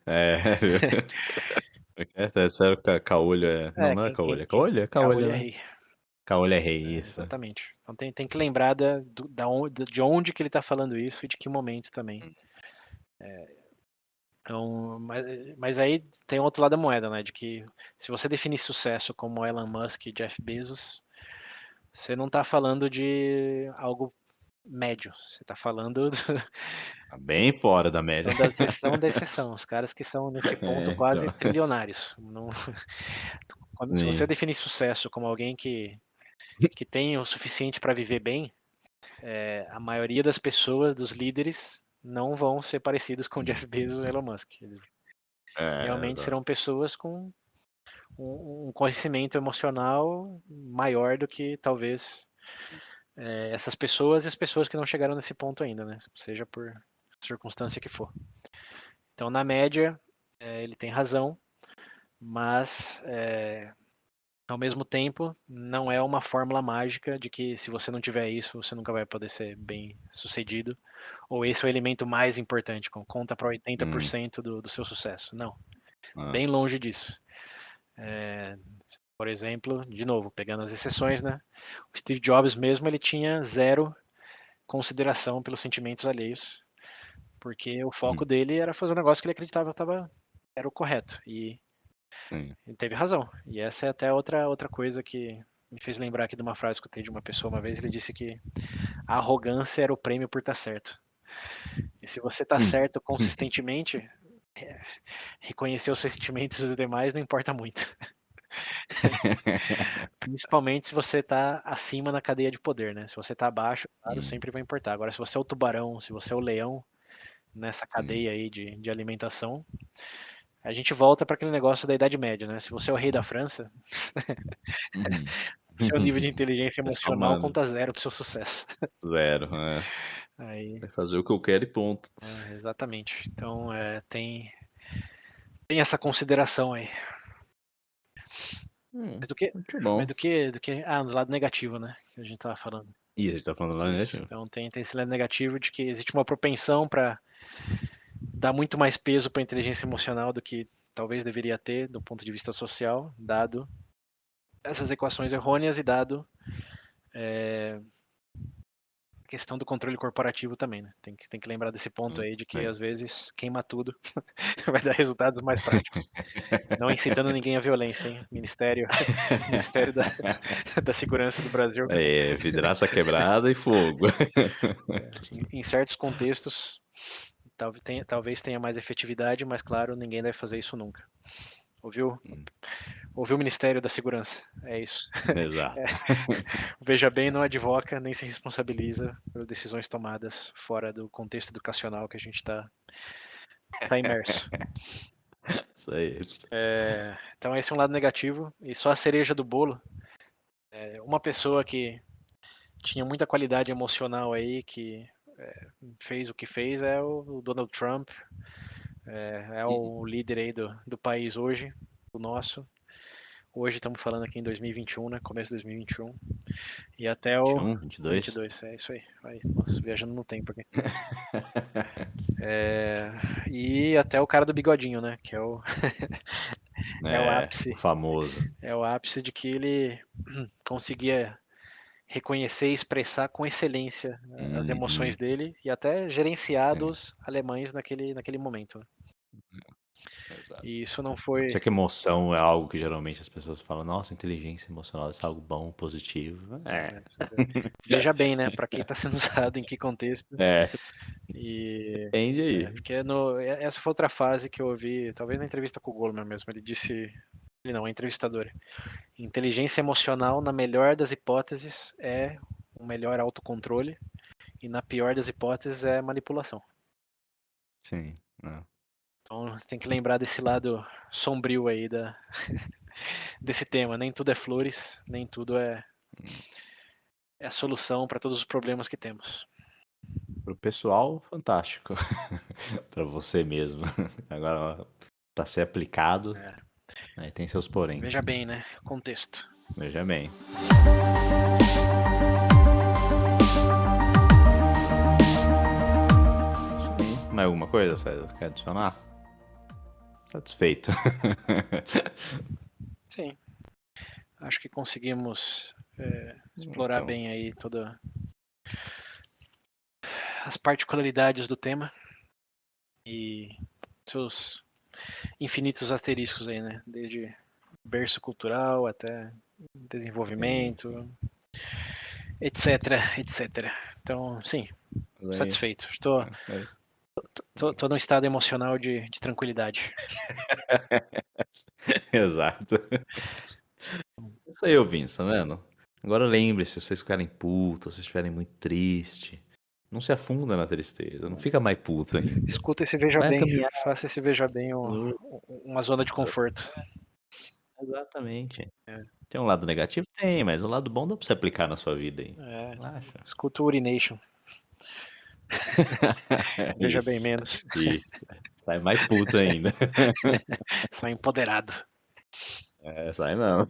É. É sério, caolho é. Não, É, não é quem, caolho. quem, É quem caolho? É caolho caolho, é né? rei. Caolho é rei, isso. Exatamente. Então tem que lembrar de onde que ele está falando isso e de que momento também. Então, mas aí tem outro lado da moeda, né? De que se você definir sucesso como Elon Musk e Jeff Bezos, você não está falando de algo médio. Você está falando Tá bem fora da média. então, da exceção da exceção. Os caras que são nesse ponto É, quase então. trilionários. Se você Sim. definir sucesso como alguém que tem o suficiente para viver bem, a maioria das pessoas, dos líderes, não vão ser parecidos com Jeff Bezos e Elon Musk. Eles É, realmente exato. serão pessoas com um conhecimento emocional maior do que talvez essas pessoas e as pessoas que não chegaram nesse ponto ainda, né? Seja por circunstância que for. Então, na média, ele tem razão, mas ao mesmo tempo, não é uma fórmula mágica de que se você não tiver isso, você nunca vai poder ser bem sucedido. Ou esse é o elemento mais importante, conta para Hum, 80% do seu sucesso. Não, ah, bem longe disso. Por exemplo, de novo, pegando as exceções, né? O Steve Jobs mesmo, ele tinha zero consideração pelos sentimentos alheios, porque o foco hum, dele era fazer um negócio que ele acreditava era o correto. E sim. ele teve razão. E essa é até outra coisa que me fez lembrar aqui de uma frase que eu tenho de uma pessoa uma vez. Ele disse que a arrogância era o prêmio por estar certo. E se você está Hum. certo consistentemente, reconhecer os sentimentos dos demais não importa muito. Principalmente se você está acima na cadeia de poder, né? Se você está abaixo, claro, Hum, sempre vai importar. Agora, se você é o tubarão, se você é o leão nessa sim. cadeia aí de alimentação, a gente volta para aquele negócio da Idade Média, né? Se você é o rei da França, Uhum. seu nível de inteligência É só emocional manda. conta zero pro seu sucesso. Zero. É. Aí, Vai fazer o que eu quero e ponto. exatamente. Então, tem essa consideração aí. Mas do que, Muito mas bom. do lado negativo, né? Que a gente tava falando. Ih, a gente tá falando lá Isso. negativo. Então tem esse lado negativo de que existe uma propensão para dar muito mais peso para a inteligência emocional do que talvez deveria ter do ponto de vista social, dado essas equações errôneas e dado a questão do controle corporativo também, né? Tem que lembrar desse ponto aí de que É. às vezes queima tudo vai dar resultados mais práticos. Não incitando ninguém à violência, hein? Ministério da Segurança do Brasil. É, vidraça quebrada e fogo. Em certos contextos, talvez tenha mais efetividade, mas claro, ninguém deve fazer isso nunca. Ouviu? Hum, Ouviu o Ministério da Segurança? É isso. Exato. O Veja Bem não advoca nem se responsabiliza por decisões tomadas fora do contexto educacional que a gente tá imerso. Isso aí. Então esse é um lado negativo. E só a cereja do bolo. Uma pessoa que tinha muita qualidade emocional aí, que fez o que fez, é o Donald Trump. É o líder aí do país hoje, o nosso. Hoje estamos falando aqui em 2021, né? Começo de 2021. E até o 21, 22. 22, é isso aí. Vai, nossa, viajando no tempo aqui. E até o cara do bigodinho, né? Que é o É, o ápice. famoso. É o ápice de que ele conseguia reconhecer e expressar com excelência as emoções Uhum, dele e até gerenciar sim, dos alemães naquele momento. Né? exato. E isso não foi. Já que emoção é algo que geralmente as pessoas falam, nossa, inteligência emocional é algo bom, positivo. É. Veja bem, né? Para que está sendo usado, em que contexto. É. E Depende aí. porque essa foi outra fase que eu ouvi, talvez na entrevista com o Goldman mesmo, ele disse, ele não, a entrevistadora, inteligência emocional, na melhor das hipóteses, é o melhor autocontrole, e na pior das hipóteses é manipulação. Sim. Não. Então tem que lembrar desse lado sombrio aí desse tema. Nem tudo é flores, nem tudo é a solução para todos os problemas que temos. Pro pessoal, fantástico. Pra você mesmo. Agora, pra ser aplicado, aí tem seus poréns. Veja bem, né? Contexto. Veja bem. Mais alguma coisa, César? Quer adicionar? Satisfeito. Sim. Acho que conseguimos explorar Então, bem aí todas as particularidades do tema e seus infinitos asteriscos aí, né? Desde berço cultural até desenvolvimento, etc, etc. Então, sim, aí, satisfeito. Estou tô num estado emocional de tranquilidade. Exato. Isso aí, ouvintes, tá vendo? Agora lembre-se, se vocês ficarem putos, se vocês estiverem muito tristes, não se afunda na tristeza, não fica mais puto ainda. Escuta esse Veja Vai Bem, caminhar. faça esse Veja Bem uma zona de conforto. Exatamente. Tem um lado negativo? Tem, mas o lado bom dá pra você aplicar na sua vida aí. Relaxa. Escuta o Urination. Veja bem Isso, menos. isso. Sai mais puto ainda. Só empoderado. Sai não.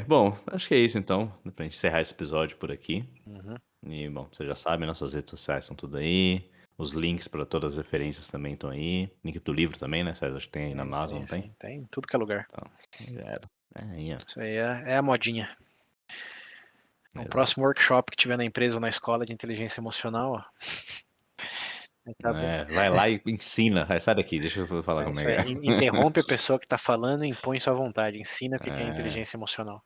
Bom, acho que é isso então. Pra gente encerrar esse episódio por aqui. Uhum. E, bom, você já sabe, nossas redes sociais estão tudo aí. Os links para todas as referências também estão aí. Link do livro também, né, César? Acho que tem aí na Amazon, não tem? Sim, tem em tudo que é lugar. Então, já era. Aí, ó. Isso aí é a modinha. No Exato. próximo workshop que tiver na empresa ou na escola de inteligência emocional, ó. Vai lá e ensina. Sai daqui, deixa eu falar como é que é. Interrompe a pessoa que está falando e impõe sua vontade. Ensina o que é inteligência emocional.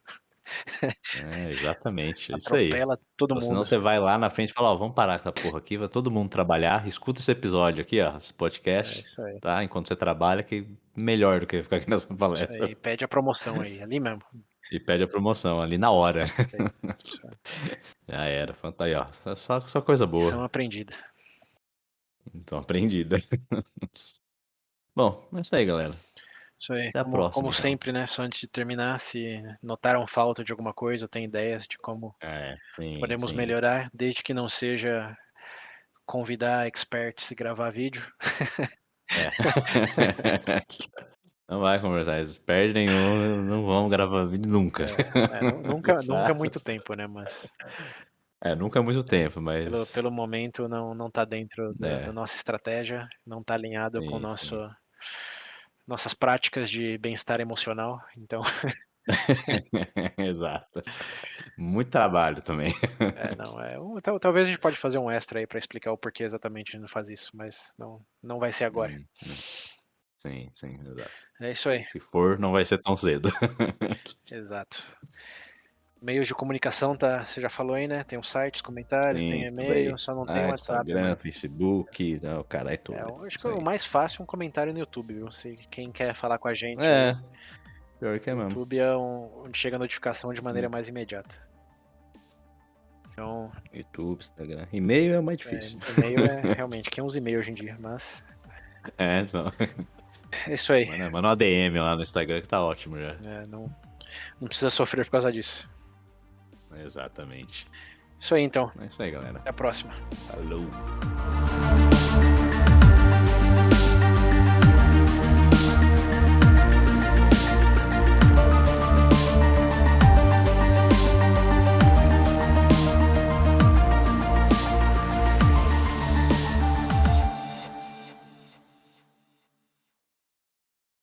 Exatamente, isso aí. Atropela todo Ou senão mundo. você vai lá na frente e fala, ó, vamos parar com essa porra aqui, vai todo mundo trabalhar, escuta esse episódio aqui, ó, esse podcast, Isso aí. tá? Enquanto você trabalha, que melhor do que ficar aqui nessa palestra. E pede a promoção aí, ali mesmo. E pede a promoção, ali na hora. Isso aí. Já era, tá aí, ó, só coisa boa. Lição aprendida. Então, aprendida. Bom, é isso aí, galera. Isso aí. Até a próxima, Como então. sempre, né? Só antes de terminar, se notaram falta de alguma coisa, ou tem ideias de como Sim, podemos sim. melhorar, desde que não seja convidar experts e gravar vídeo. Não vai conversar, eles perdem ou não vão gravar vídeo nunca. Nunca há muito tempo, né? Mas Nunca há muito tempo, mas... pelo momento não tá dentro da nossa estratégia, não tá alinhado com nossas práticas de bem-estar emocional, então... Exato. Muito trabalho também. Talvez a gente pode fazer um extra aí para explicar o porquê exatamente a gente não faz isso, mas não vai ser agora. Sim, exato. É isso aí. Se for, não vai ser tão cedo. Exato. Meios de comunicação, você já falou aí, né? Tem os sites, comentários, tem e-mail, só não tem o WhatsApp. Instagram, Facebook, o cara é todo. Eu acho que o mais fácil é um comentário no YouTube, viu? Se quem quer falar com a gente. Pior que é mesmo. YouTube é onde chega a notificação de maneira mais imediata. Então. YouTube, Instagram. E-mail é o mais difícil. E-mail é realmente, quem usa e-mail hoje em dia, mas. Então. É isso aí. Manda uma DM lá no Instagram que tá ótimo já. Não precisa sofrer por causa disso. Exatamente. Isso aí então. É isso aí, galera. Até a próxima. Falou.